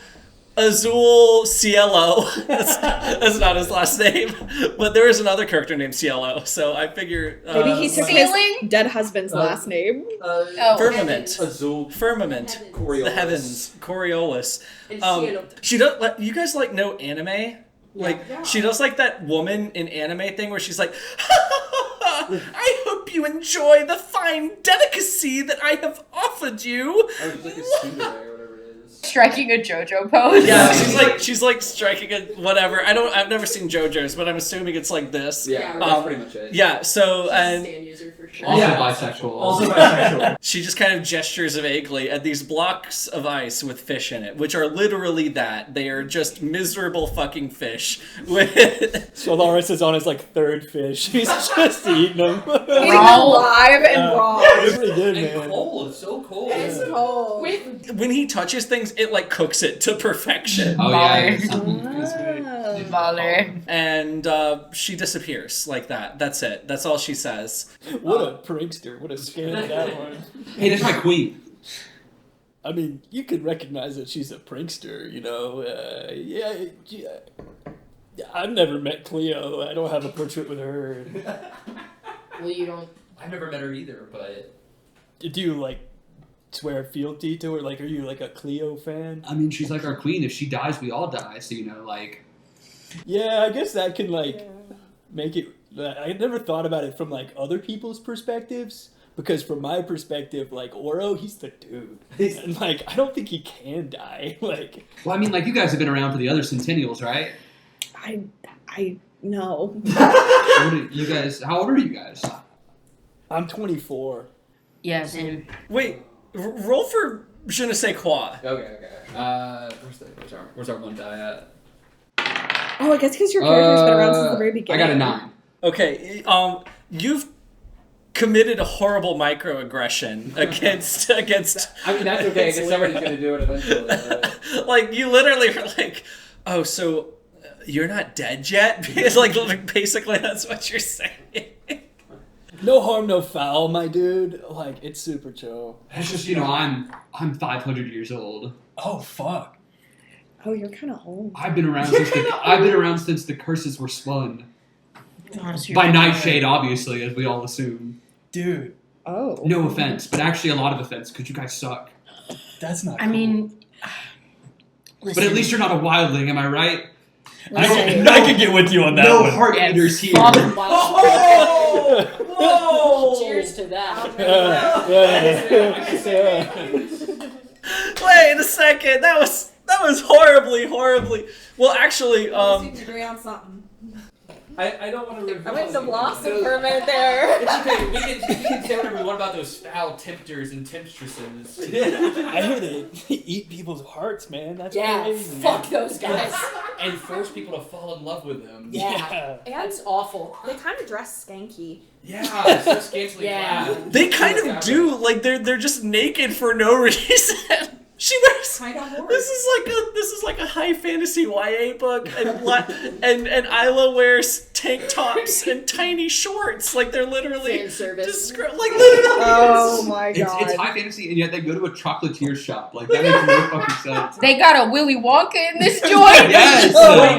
Azul Cielo. That's not his last name, but there is another character named Cielo, so I figure Maybe he took Ceiling? his dead husband's last name. Firmament. Azul. Firmament. Coriolis. The heavens. Coriolis. And Cielo. She does. You guys like know anime? Like she does like that woman in anime thing where she's like, I hope you enjoy the fine delicacy that I have offered you. Oh, it's like a tsundere or whatever it is. Striking a JoJo pose. Yeah, she's like striking a whatever. I've never seen JoJo's, but I'm assuming it's like this. Yeah, that's pretty much it. Yeah, so She's a and stand user for sure. Also Yeah. bisexual. Also bisexual. she just kind of gestures vaguely at these blocks of ice with fish in it, which are literally that. They are just miserable fucking fish. With So Lawrence is on his like third fish. He's just eating them. Eating them live and raw. It's pretty good, and man. cold. It's so cold. It's cold. when he touches things, it like cooks it to perfection. Oh yeah. Baller. And she disappears like that. That's it. That's all she says. What a prankster. What a scam that one. Hey, that's my queen. I mean, you could recognize that she's a prankster, you know. Yeah. I've never met Cleo. I don't have a portrait with her. Well, you don't. I've never met her either, but Do you, like, swear fealty to her? Like, are you, like, a Cleo fan? I mean, she's like our queen. If she dies, we all die. So, you know, like... Yeah, I guess that can, like, make it... I never thought about it from, like, other people's perspectives. Because from my perspective, like, Oro, he's the dude. And, like, I don't think he can die. Like... Well, I mean, like, you guys have been around for the other Centennials, right? I know. What are you guys... How old are you guys? I'm 24. Yeah, same. Wait, roll for je ne sais quoi. okay. Where's our one die at? Oh, I guess because your character's been around since the very I beginning. got a 9. Okay, you've committed a horrible microaggression against. I mean, that's okay, because somebody's going to do it eventually. Right? Like, you literally were like, oh, so you're not dead yet? Because, like, basically that's what you're saying. No harm, no foul, my dude. Like, it's super chill. It's just, you know, I'm 500 years old. Oh, fuck. Oh, you're kind of old. I've been around since the curses were spun. Honestly, By Nightshade, obviously, as we all assume. Dude, Oh. No offense, but actually a lot of offense, because you guys suck. that's not I cool. mean, But at least you're not a wildling, am I right? I can get with you on that No one. heart eaters here. Whoa! Cheers to that. Wait a second, that was horribly. Well, actually, Seems to agree on something. I don't want to reveal. I went to blossom for a minute there. It's okay. We can say whatever we want about those foul tempters and temptresses. I hear they eat people's hearts, man. That's Yeah, crazy. fuck those guys. And force people to fall in love with them. Yeah. And That's awful. they kind of dress skanky. Yeah, so scantily Yeah. clad. they kind of do. Like, they're just naked for no reason. She wears. Kind of horror. This is like a high fantasy YA book, and Isla wears tank tops and tiny shorts. Like, they're literally Fan service. like literally. Oh my It's god. high fantasy, and yet they go to a chocolatier shop. Like, that makes no fucking sense. They got a Willy Wonka in this joint. Yes!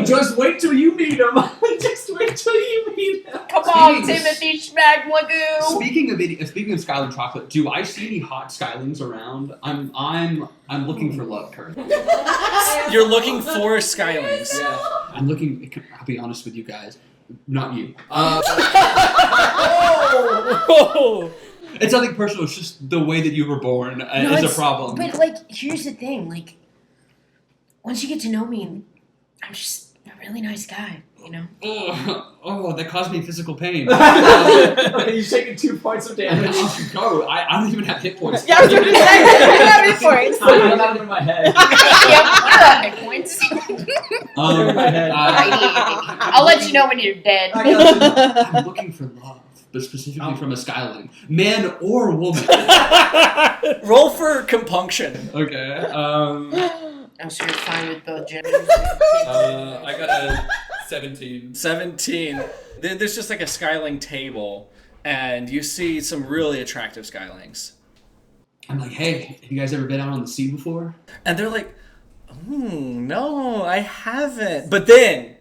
Just wait till you meet him. Just wait till you meet him. Come on, Speaking- Timothy Schmagwagoo. Speaking of Skyline chocolate, do I see any hot Skylings around? I'm looking for love currently. You're looking for Skylings. Yeah. I'm looking. I'll be honest with you guys, not you. It's nothing personal. It's just the way that you were born is a it's- problem. But like, here's the thing. Like, once you get to know me, I'm just a really nice guy. You know. Oh, that caused me physical pain. Okay, you've taken 2 points of And damage. then you go. I don't even have hit points. Yeah, I was gonna say, I have hit points. I got him in my head. Yep, you're on hit points. I'll let you know when you're dead. I'm looking for love, but specifically from a Skyling, man or woman. Roll for compunction. Okay. I'm sure you're fine with both genders. I got a 17. 17. There's just like a Skyling table, and you see some really attractive Skylings. I'm like, hey, have you guys ever been out on the sea before? And they're like, No, I haven't. But then,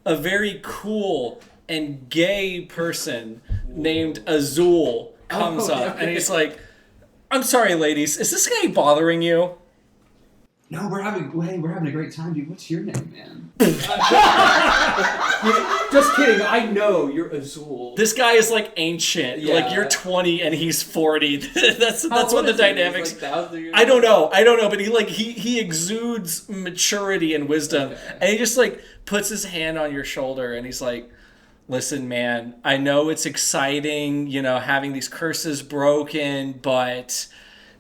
a very cool and gay person named Azul comes up, and he's like, "I'm sorry, ladies, is this guy bothering you?" No, we're having a great time, dude. What's your name, man? Just kidding. I know you're Azul. This guy is like ancient. Yeah. Like you're 20 and he's 40. that's what the dynamics. Like 1,000 years I don't know, but he exudes maturity and wisdom, and he just like puts his hand on your shoulder, and he's like, "Listen, man, I know it's exciting, having these curses broken, but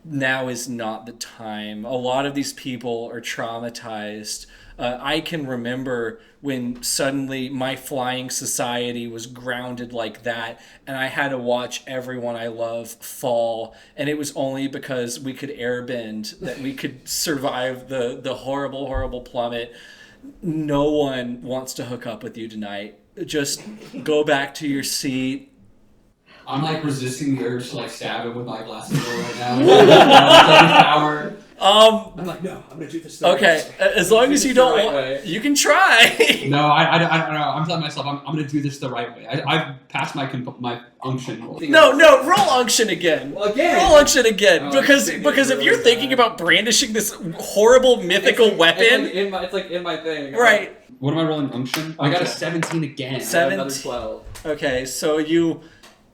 now is not the time. A lot of these people are traumatized. I can remember when suddenly my flying society was grounded like that, and I had to watch everyone I love fall, and it was only because we could airbend that we could survive the horrible, horrible plummet. No one wants to hook up with you tonight. Just go back to your seat." I'm like resisting the urge to like stab him with my glass of oil right now. Power. I'm like, no, I'm gonna do this. Okay, as long as you don't want, you can try. No, I don't know. I'm telling myself I'm gonna do this the right way. I've passed my unction roll. No, roll unction again. Well, again. Roll unction again, Oh, because it's if you're really thinking bad. about brandishing this horrible mythical weapon, It's like in my thing. right? What am I rolling unction? I got a 17 again. I have 7. another 12. Okay, so you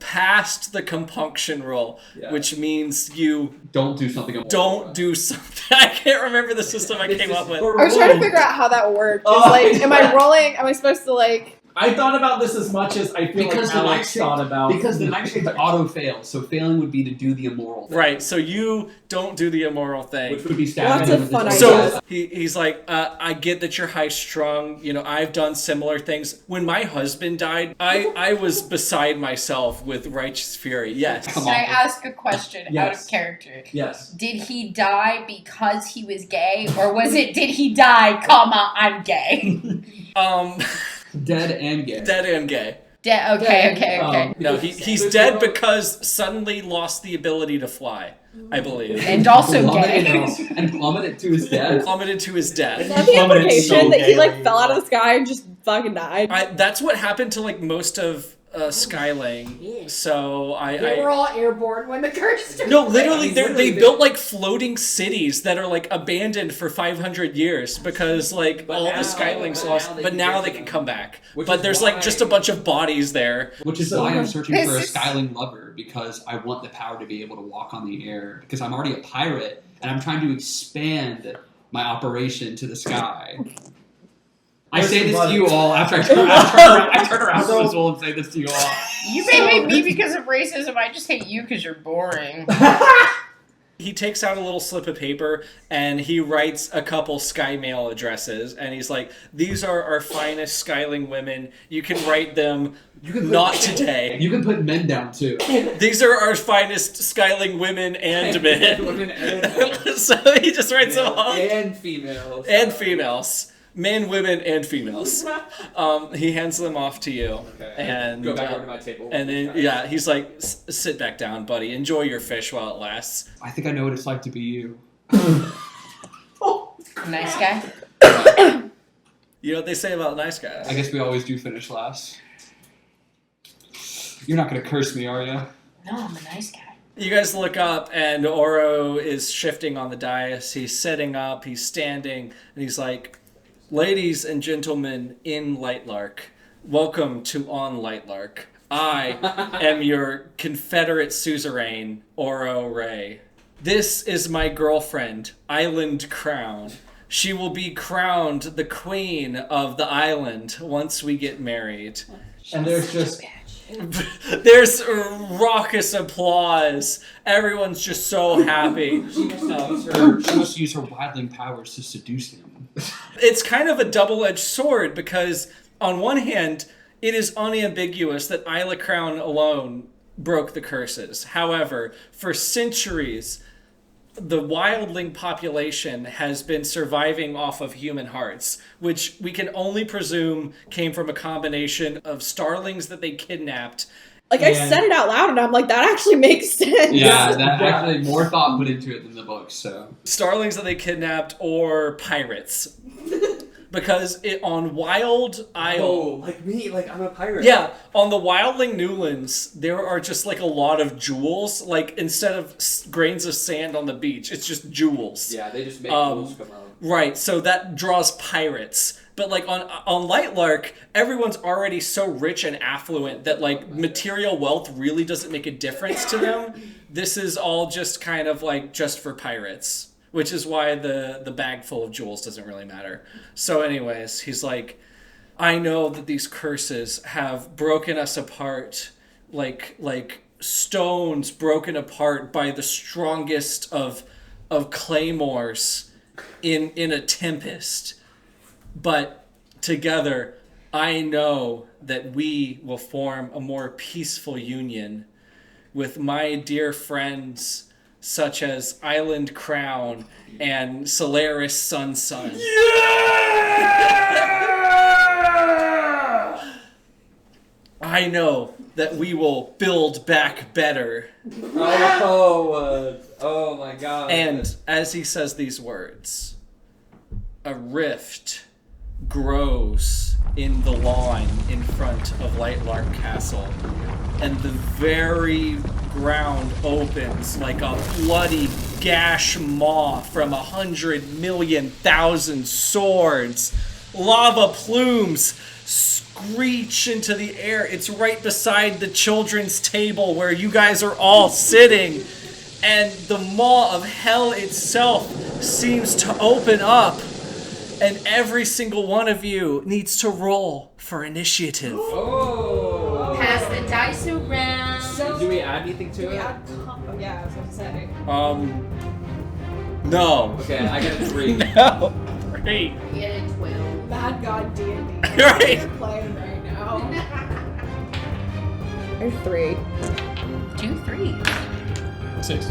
passed the compunction roll, Yeah. which means you Don't do something. don't do something. I can't remember the system I came up with. I was trying to figure out how that worked. Is like, am I rolling? Am I supposed to like? I thought about this as much as I feel Because like the Alex thought about. Because the nightshades auto fail, so failing would be to do the immoral thing. Right, so you don't do the immoral thing. Which would be Well, stabbing that's a him with fun his idea. So he's like, I get that you're high strung. I've done similar things. When my husband died, I was beside myself with righteous fury. Yes. Come Can I on. ask a question out Yes. of character? Yes. Did he die because he was gay, or was it did he die, I'm gay? Dead and gay. Dead and gay. Okay. No, he's dead because suddenly lost the ability to fly, I believe. And also gay. And plummeted to his death. Plummeted to his Is death. that the plummeted implication so that he like gaily. fell out of the sky and just fucking died? That's what happened to like most of Skyling. So They were all airborne when the curse started. No, literally, Literally, they built like floating cities that are like abandoned for 500 years because like But all now- the Skylings but lost. now they But can now get they to can them. come back. Which But is there's why- like just a bunch of bodies there. Which is So- why I'm searching for a This is- Skyling lover, because I want the power to be able to walk on the air, because I'm already a pirate, and I'm trying to expand my operation to the sky. I say this to you all after I turn around to Azul and say this to you all. You may hate me because of racism. I just hate you because you're boring. He takes out a little slip of paper and he writes a couple Sky Mail addresses, and he's like, "These are our finest Skyling women. You can write them. Not today. You can put men down too. These are our finest Skyling women and men." Women and So he just writes them all. and females. And females. Men, women, and females. He hands them off to you. Okay. And Go back over to my table. and then, he's like, "Sit back down, buddy. Enjoy your fish while it lasts." I think I know what it's like to be you. Nice guy. You know what they say about nice guys? I guess we always do finish last. You're not gonna curse me, are you? No, I'm a nice guy. You guys look up, and Oro is shifting on the dais. He's sitting up, he's standing, and he's like, "Ladies and gentlemen in Lightlark, welcome to On Lightlark. I am your Confederate suzerain, Oro Ray. This is my girlfriend, Island Crown. She will be crowned the queen of the island once we get married." And there's just There's raucous applause. Everyone's just so happy. She must use her wildling powers to seduce him. It's kind of a double-edged sword because, on one hand, it is unambiguous that Isla Crown alone broke the curses. However, for centuries, the wildling population has been surviving off of human hearts, which we can only presume came from a combination of starlings that they kidnapped Like, I said it out loud, and I'm like, that actually makes sense. Yeah, that actually more thought put into it than the books. So Starlings that they kidnapped or pirates. Because on Wild Isle, like me, like I'm a pirate. yeah, on the Wildling Newlands, there are just like a lot of jewels. Like instead of grains of sand on the beach, it's just jewels. Yeah, they just make jewels come out. Right, so that draws pirates. But like on Lightlark, everyone's already so rich and affluent that like material wealth really doesn't make a difference to them. This is all just kind of like just for pirates. Which is why the bag full of jewels doesn't really matter. So anyways, he's like, I know that these curses have broken us apart like stones broken apart by the strongest of claymores in a tempest. But together, I know that we will form a more peaceful union with my dear friends such as Island Crown and Solaris Sun. Yeah! I know that we will build back better. Oh my god. And as he says these words, a rift grows in the lawn in front of Lightlark Castle, and the very ground opens like a bloody gash maw from 100,000,000 swords. Lava plumes screech into the air. It's right beside the children's table where you guys are all sitting, and the maw of hell itself seems to open up. And every single one of you needs to roll for initiative. Oh. Pass the dice around. So, do we add anything to it? Yeah, I was going to say. No. Okay, I get a 3. No. 3. We get a 12. Bad God D&D. Right. You're playing right now. There's 3. 2 3s. 6.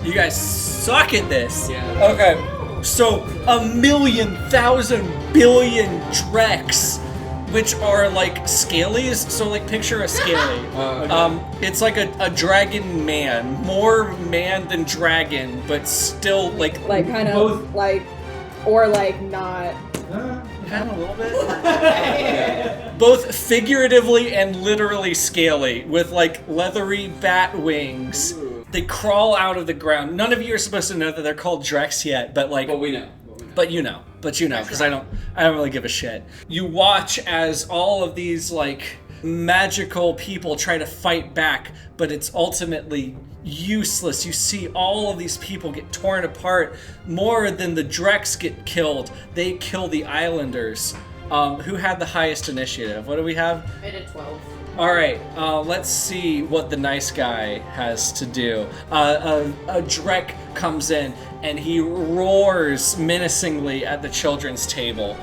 You guys suck at this. Yeah. Okay. So 1,000,000,000,000,000 Drex, which are like scalies. So like picture a scaly. Okay. It's like a dragon man, more man than dragon, but still like kind of both, or not. kind of a little bit. Both figuratively and literally scaly, with like leathery bat wings. Ooh. They crawl out of the ground. None of you are supposed to know that they're called Drex yet, but like. But we know. But you know, because I don't really give a shit. You watch as all of these like magical people try to fight back, but it's ultimately useless. You see all of these people get torn apart. More than the Drex get killed, they kill the Islanders. Who had the highest initiative? What do we have? I did 12. All right, let's see what the nice guy has to do. A Drek comes in and he roars menacingly at the children's table,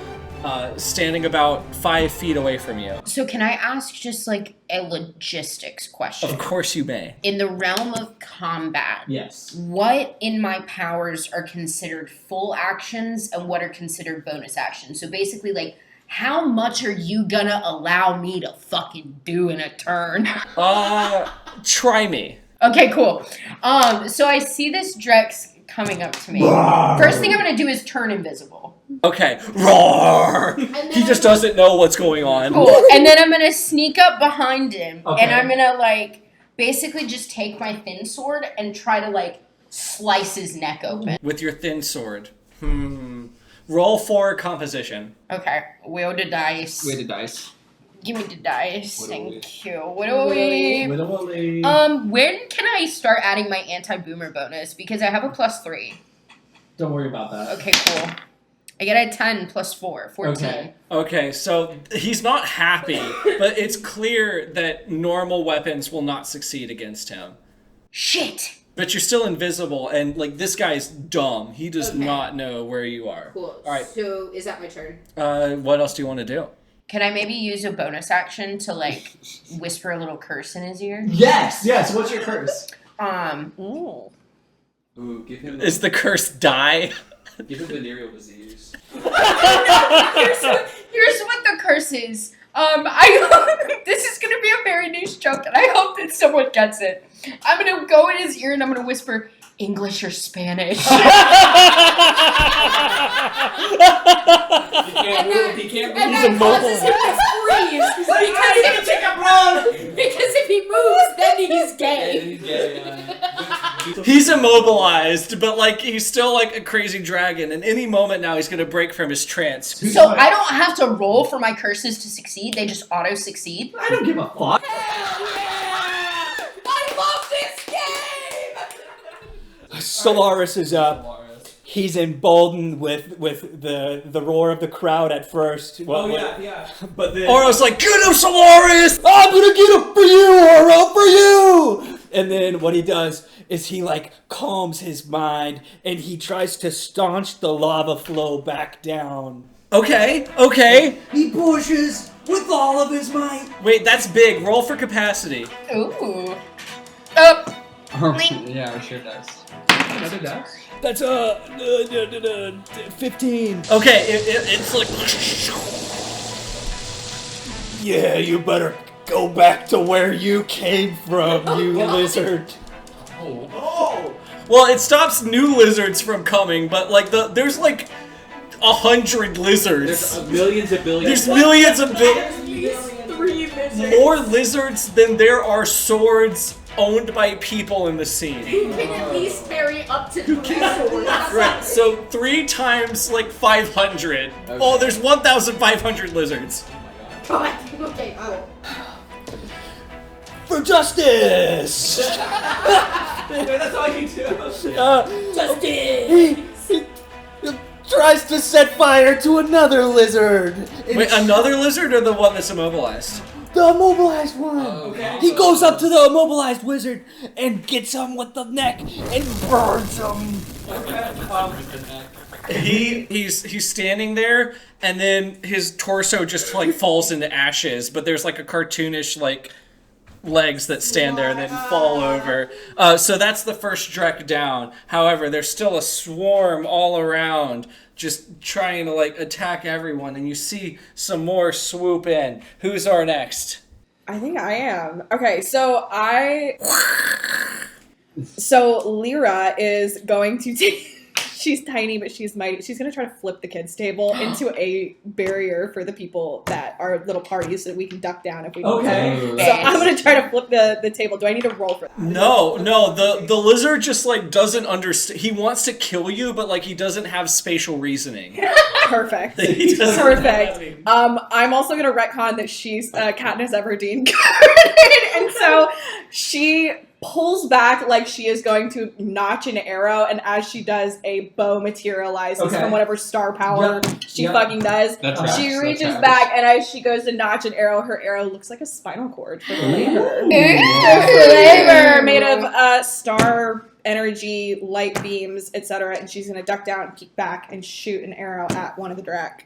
standing about 5 feet away from you. So can I ask just like a logistics question? Of course you may. In the realm of combat, Yes. what in my powers are considered full actions and what are considered bonus actions? So basically, like, how much are you gonna allow me to fucking do in a turn? Try me. Okay, cool. So I see this Drex coming up to me. First thing I'm gonna do is turn invisible. Okay. Roar! He just doesn't know what's going on. Cool. And then I'm gonna sneak up behind him, Okay. and I'm gonna like basically just take my thin sword and try to like slice his neck open. With your thin sword. Roll for composition. Okay, wheel the dice. Way to dice. Give me the dice. Whittle Thank you. Whittle-wee. When can I start adding my anti-boomer bonus? Because I have a +3. Don't worry about that. Okay, cool. I get a 10 + 4, 14. Okay, so he's not happy, but it's clear that normal weapons will not succeed against him. Shit! But you're still invisible, and like this guy's dumb. He does not know where you are. Cool. All right. So is that my turn? What else do you want to do? Can I maybe use a bonus action to like whisper a little curse in his ear? Yes. What's your curse? Ooh. Ooh, give him. Is the curse die? Give him venereal disease. Here's what the curse is. This is gonna be a very niche joke, and I hope that someone gets it. I'm gonna go in his ear and I'm gonna whisper, English or Spanish. He can't move. He can't move. And that causes him to freeze because if he moves, then he's gay. He's gay. He's immobilized, but like he's still like a crazy dragon, and any moment now he's gonna break from his trance. So I don't have to roll for my curses to succeed; they just auto succeed. I don't give a fuck. I love this game. Solaris is up. He's emboldened with the roar of the crowd at first. Yeah. But then Oro's like, get him, Solaris! I'm gonna get it for you, Oro, for you! And then what he does is he like calms his mind and he tries to staunch the lava flow back down. Okay. He pushes with all of his might. Wait, that's big. Roll for capacity. Ooh. Yeah, it sure does. Another dice? That's 15. Okay, it's like... Yeah, you better go back to where you came from, you lizard. Oh! Well, it stops new lizards from coming, but like there's like 100 lizards. There's millions of billions. There's millions of Three lizards. more lizards than there are swords owned by people in the scene. You can at least marry up to 3 swords. Right, so 3 times like 500. Okay. Oh, there's 1,500 lizards. Okay, cool. For justice! That's all you do. He tries to set fire to another lizard. Wait, another lizard or the one that's immobilized? The immobilized one. Okay. He goes up to the immobilized wizard and gets him with the neck and burns him. He's standing there, and then his torso just like falls into ashes. But there's like a cartoonish like legs that stand there and then fall over. So that's the first Drek down. However, there's still a swarm all around, just trying to like attack everyone. And you see some more swoop in. Who's our next? I think I am. Okay, so Lyra is going to take. She's tiny, but she's mighty. She's going to try to flip the kids' table into a barrier for the people that are little parties so that we can duck down if we need to. So I'm going to try to flip the table. Do I need to roll for that? No. The lizard just like doesn't understand. He wants to kill you, but like he doesn't have spatial reasoning. Perfect. He doesn't have Perfect. any. I'm also going to retcon that she's Katniss Everdeen. And so she pulls back like she is going to notch an arrow, and as she does, a bow materializes from whatever star power she fucking does. She reaches back, and as she goes to notch an arrow, her arrow looks like a spinal cord for flavor. Flavor made of star energy, light beams, etc. And she's gonna duck down, peek back, and shoot an arrow at one of the Drek.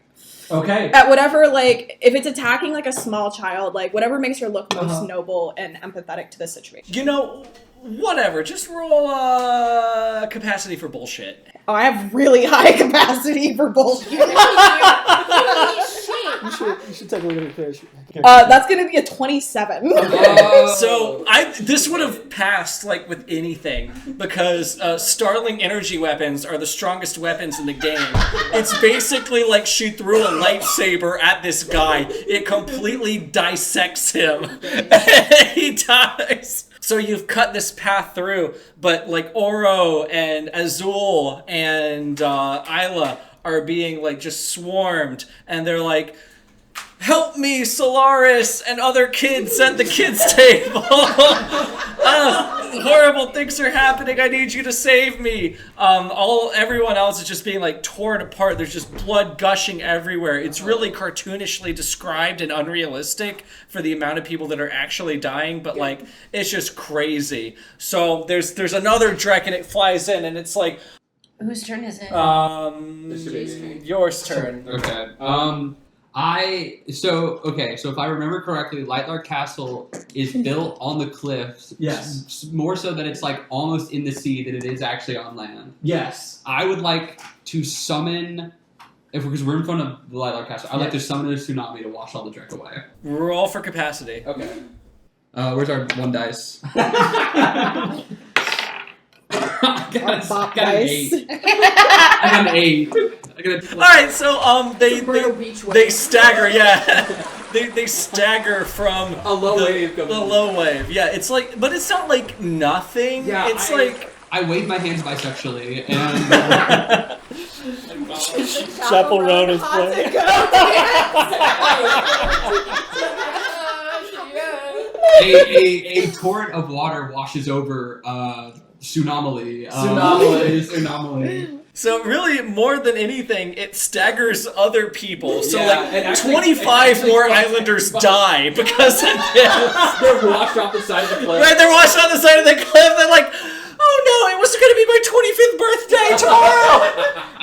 Okay. At whatever, like, if it's attacking like a small child, like whatever makes her look most noble and empathetic to the situation. You know, whatever. Just roll capacity for bullshit. Oh, I have really high capacity for bullshit. You should take a look at the character. That's gonna be a 27. So this would have passed like with anything because Starling energy weapons are the strongest weapons in the game. It's basically like she threw a lightsaber at this guy. It completely dissects him. He dies. So you've cut this path through, but like Oro and Azul and Isla are being like just swarmed, and they're like, help me, Solaris and other kids at the kids' table. Horrible things are happening. I need you to save me. Everyone else is just being like torn apart. There's just blood gushing everywhere. It's really cartoonishly described and unrealistic for the amount of people that are actually dying, but like it's just crazy. So there's another Drek, and it flies in, and it's like, whose turn is it? Yours turn. Okay. So if I remember correctly, Lightlark Castle is built on the cliffs. Yes. More so that it's like almost in the sea than it is actually on land. Yes. I would like to summon because we're in front of the Lightlark Castle, I'd like to summon a tsunami to wash all the Drek away. Roll for capacity. Okay. Where's our 1 dice? I got an 8. I got an 8. All right, so they stagger. Yeah, they stagger from a low wave. The low wave. Yeah, it's like, but it's not like nothing. Yeah, it's like I wave my hands bisexually and. Chaperone is playing. a torrent of water washes over Tsunami. So really, more than anything, it staggers other people. So Yeah, like 25 more islanders die because of this. They're washed off the side of the cliff. Right, they're washed on the side of the cliff. They're like, oh no, it was going to be my 25th birthday tomorrow.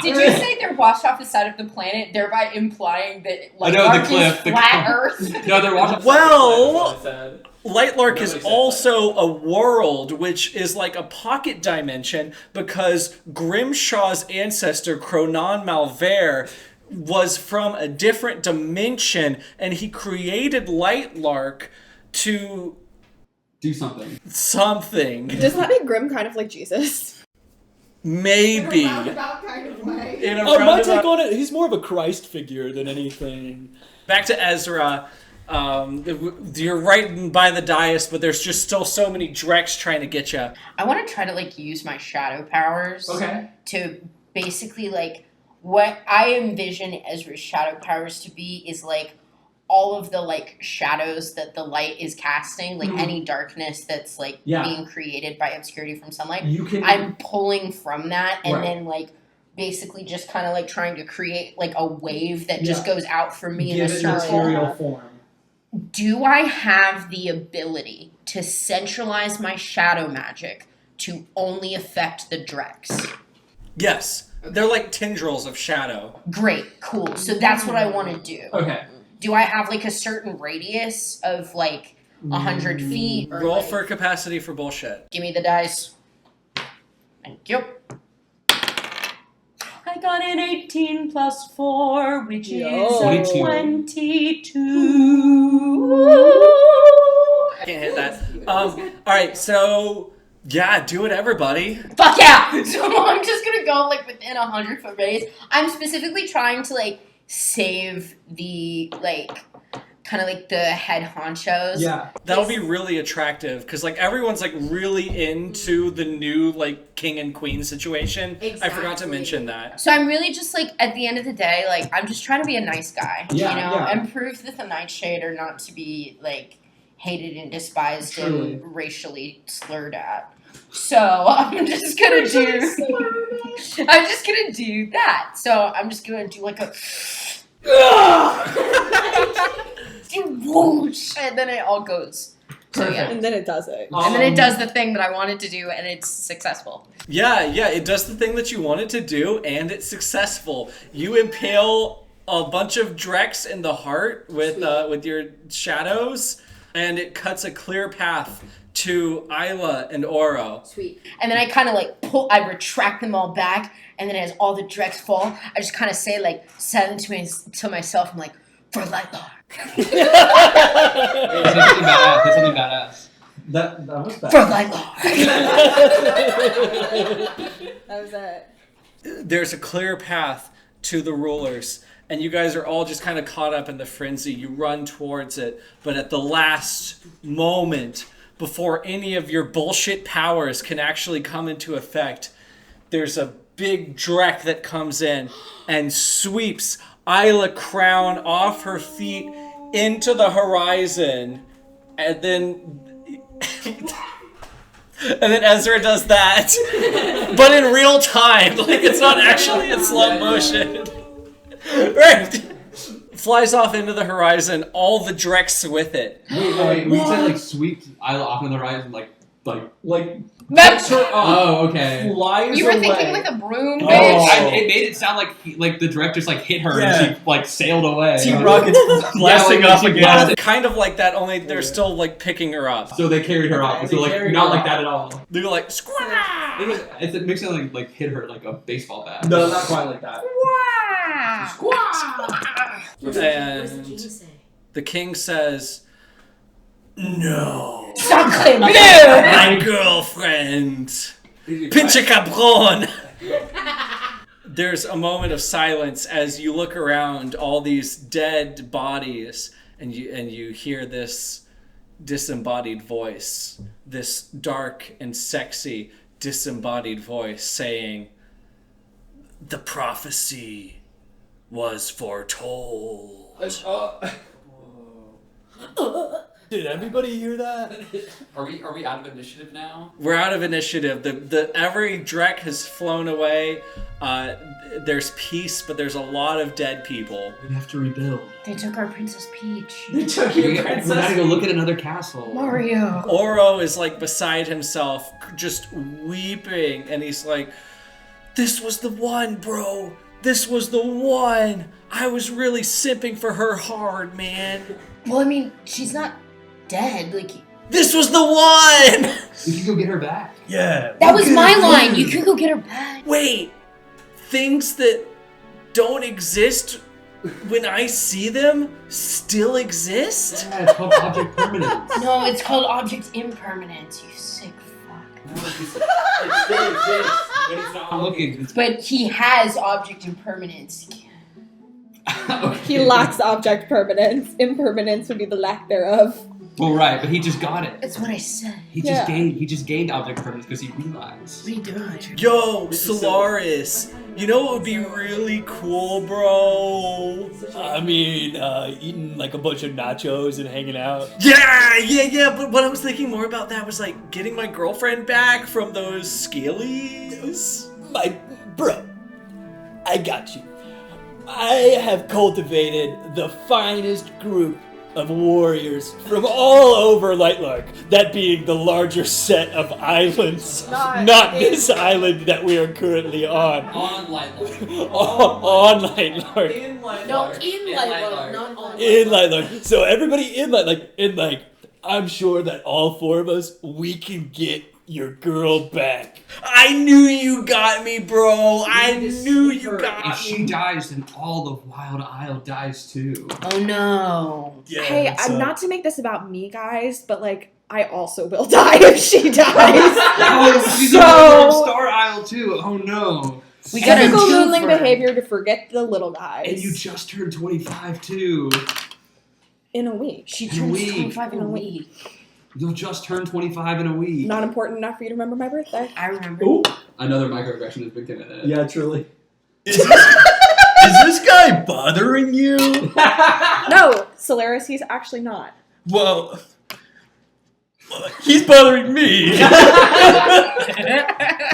Did you say they're washed off the side of the planet, thereby implying that the cliff, is flat Earth? No, they're washed off the Well, Lightlark is also a world, which is like a pocket dimension, because Grimshaw's ancestor, Cronan Malvair, was from a different dimension, and he created Lightlark to do something. Does that make Grim kind of like Jesus? Maybe. In a roundabout kind of way. My take on it, he's more of a Christ figure than anything. Back to Ezra. You're right by the dais, but there's just still so many Dreks trying to get you. I want to try to like use my shadow powers. Okay. To basically like what I envision Ezra's shadow powers to be is like all of the like shadows that the light is casting, like any darkness that's like being created by obscurity from sunlight. I'm pulling from that and then like basically just kind of like trying to create like a wave that just goes out from me in a circle. Material form. Do I have the ability to centralize my shadow magic to only affect the Dreks? Yes. They're like tendrils of shadow. Great, cool. So that's what I want to do. Okay. Do I have like a certain radius of like 100 feet? Or Roll like, for capacity for bullshit. Give me the dice. Thank you. I got an 18 plus 4, which is a 22. Can't hit that. Alright, so yeah, do it, everybody. Fuck yeah! So I'm just gonna go like within 100-foot radius. I'm specifically trying to like save the like kind of like the head honchos. Yeah. That'll be really attractive because like everyone's like really into the new like king and queen situation. Exactly. I forgot to mention that. So I'm really just like at the end of the day, like I'm just trying to be a nice guy, and prove that the Nightshade are not to be like hated and despised and racially slurred at. So I'm just gonna do that. So I'm just gonna do like a whoosh, and then it all goes. So yeah. And then it does it. And then it does the thing that I wanted to do, and it's successful. Yeah, it does the thing that you wanted to do, and it's successful. You impale a bunch of Dreks in the heart with your shadows, and it cuts a clear path to Isla and Oro. Sweet. And then I kind of like I retract them all back, and then as all the Dreks fall, I just kind of say like silently to myself, I'm like, for Lightlark. That's something badass. That was bad. For Lightlark. That was it. There's a clear path to the rulers, and you guys are all just kind of caught up in the frenzy. You run towards it, but at the last moment, before any of your bullshit powers can actually come into effect, there's a big Drek that comes in and sweeps Isla Crown off her feet into the horizon, and then Ezra does that, but in real time, like it's not actually in slow motion. Right, flies off into the horizon. All the Dreks with it. Wait. We said like sweep Isla off into the horizon, like. That's Oh, okay. Flies you were away. thinking like a broom, bitch. It made it sound like the directors like hit her and she like sailed away. Team Rocket's blasting off again. Kind of like that, only they're still like picking her up. So they carried her off. So like not like that at all. They're like squaw. It makes it like hit her like a baseball bat. No, not quite like that. And the king says, "No, Sacre bleu! my girlfriend, pinche cabron." There's a moment of silence as you look around all these dead bodies, and you hear this disembodied voice, this dark and sexy disembodied voice saying, "The prophecy was foretold." Did everybody hear that? Are we out of initiative now? We're out of initiative. Every Drek has flown away. There's peace, but there's a lot of dead people. We have to rebuild. They took our Princess Peach. We gotta go look at another castle. Mario. Oro is like beside himself, just weeping, and he's like, "This was the one, bro. This was the one. I was really simping for her hard, man. Well, I mean, she's not dead. Like, This was the one!" We can go get her back. Yeah. that was my line. You can go get her back. Wait, things that don't exist when I see them still exist? Yeah, it's called object permanence. No, it's called object impermanence, you sick fuck. It still exists, but it's not I'm looking. But he has object impermanence. Okay. He lacks object permanence. Impermanence would be the lack thereof. Well, right, but he just got it. That's what I said. He just gained object permanence because he realized. What are you doing? Yo, Solaris, you know what would be really cool, bro? I mean, eating like a bunch of nachos and hanging out. Yeah, but what I was thinking more about that was like getting my girlfriend back from those scalies. Bro, I got you. I have cultivated the finest group of warriors from all over Lightlark, that being the larger set of islands, not this island that we are currently on. On Lightlark. On Lightlark. In Lightlark. No, in Lightlark, not on In Lightlark. So everybody in Lightlark, I'm sure that all four of us, we can get your girl back. I knew you got me, bro. I knew you got me. If she dies, then all the Wild Isle dies too. Oh no. Yeah, Hey, so- not to make this about me, guys, but like, I also will die if she dies. Oh, she's a member of Star Isle too. Oh no. We got a Typical moonling twofer. behavior to forget the little guys. And you just turned 25 too. in a week. She In a turns week. 25 in a week. You'll just turn 25 in a week. Not important enough for you to remember my birthday. I remember. Ooh. Another microaggression has been committed. Yeah, truly. Is this guy bothering you? No, Solaris, he's actually not. Well, he's bothering me. Can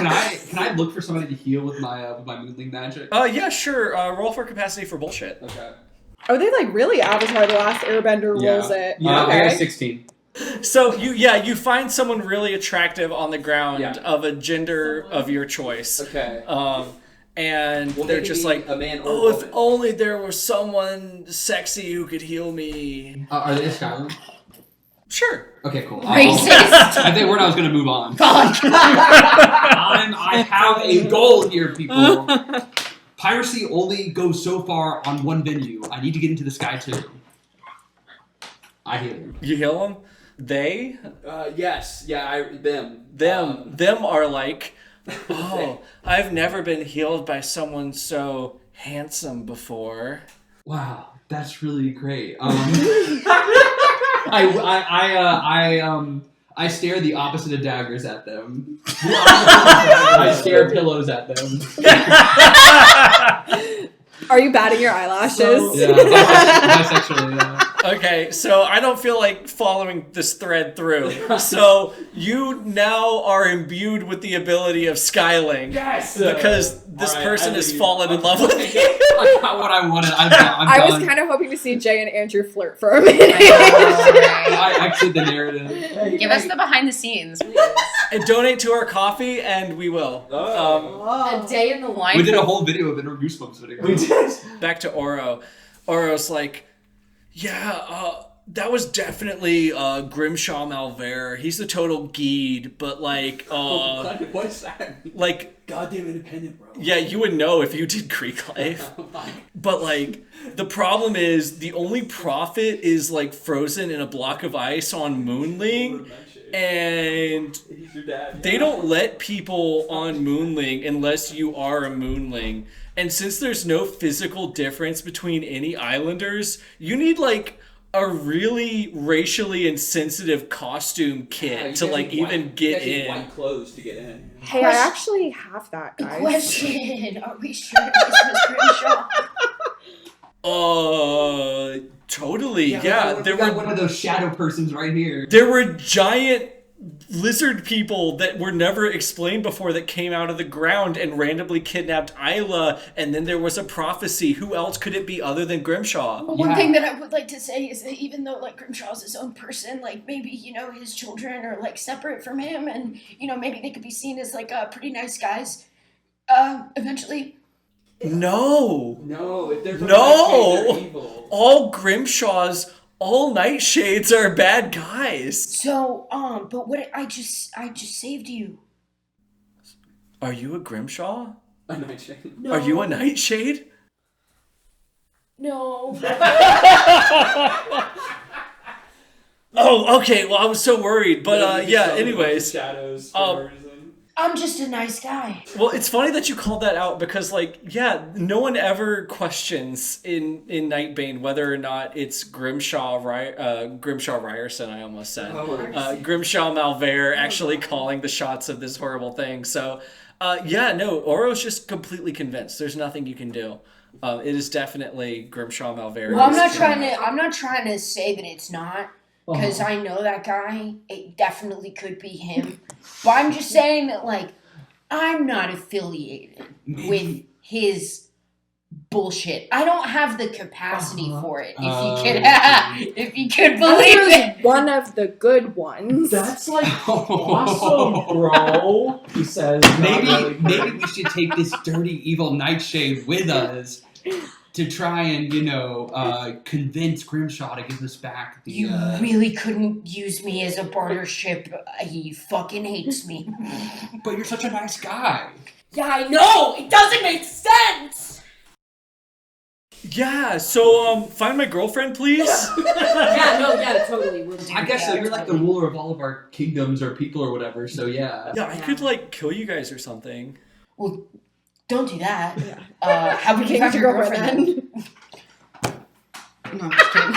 I look for somebody to heal with my moonling magic? Yeah, sure. Roll for capacity for bullshit. Okay. Oh, they like really Avatar: The Last Airbender rules it. Yeah, I got Okay. 16. So you find someone really attractive on the ground Yeah. of a gender of your choice. Okay. And Well, they're they can just be like, a man or oh, a if woman." only there was someone sexy who could heal me. Are they a Skyrim? Sure. Okay, cool. Racist. I think word I was going to move on. God. I have a goal here, people. Piracy only goes so far on one venue. I need to get into the sky too. I heal him. You heal them? They? Yes. Yeah. Them. Them are like, oh, I've never been healed by someone so handsome before. Wow, that's really great. I stare the opposite of daggers at them. I stare pillows at them. Are you batting your eyelashes? Yeah, bisexually. Yeah. Okay, so I don't feel like following this thread through. So you now are imbued with the ability of skyling. Yes. Because this All right, person I has leave. fallen in love with you. I got what I wanted. I'm I done. was kind of hoping to see Jay and Andrew flirt for a minute. I exit the narrative. Give us the behind the scenes, please. And donate to our coffee, and we will. A day in the life. We did a whole video of Inner Goosebumps video. We did. Back to Oro. Oro's like, yeah, that was definitely Grimshaw Malvere. He's the total geed, but like, What's that? like, Goddamn independent, bro. yeah, you would know if you did Greek life. but like the problem is the only prophet is like frozen in a block of ice on Moonling, and they don't let people on Moonling unless you are a Moonling. And since there's no physical difference between any islanders, you need like a really racially insensitive costume kit to like even get in. White clothes to get in. Hey, I actually have that, guys. Question: are we sure this was Grimshaw? Totally. Yeah, there were one of those shadow persons right here. There were giant lizard people that were never explained before that came out of the ground and randomly kidnapped Isla, and then there was a prophecy. Who else could it be other than Grimshaw? Well, one thing that I would like to say is that even though like Grimshaw's his own person, like maybe, you know, his children are like separate from him, and you know, maybe they could be seen as like pretty nice guys eventually. No, if there's no. All Grimshaws, all Nightshades are bad guys. So, but what I just saved you. Are you a Grimshaw? A Nightshade? No. Are you a Nightshade? No. Oh, okay. Well, I was so worried, but yeah. Anyways, shadows. I'm just a nice guy. Well, it's funny that you called that out because, like, yeah, no one ever questions in Nightbane whether or not it's Grimshaw Ryerson, I almost said. Grimshaw Malvere actually calling the shots of this horrible thing. So, yeah, no, Oro's just completely convinced. There's nothing you can do. It is definitely Grimshaw Malvere. Well, I'm not trying to say that it's not. Because I know that guy, it definitely could be him. But I'm just saying that, like, I'm not affiliated with his bullshit. I don't have the capacity for it. If you could believe it. One of the good ones. That's like awesome, bro. He says. Maybe we should take this dirty, evil Nightshade with us to try and, you know, convince Grimshaw to give us back the... You really couldn't use me as a barter ship. He fucking hates me. But you're such a nice guy. Yeah, I know! It doesn't make sense! Yeah, so, find my girlfriend, please? Yeah, totally. We'll do I guess so. You're like the ruler of all of our kingdoms or people or whatever, so yeah. Yeah, I could, like, kill you guys or something. Well, don't do that. How would you find your girlfriend then? No, I'm just kidding.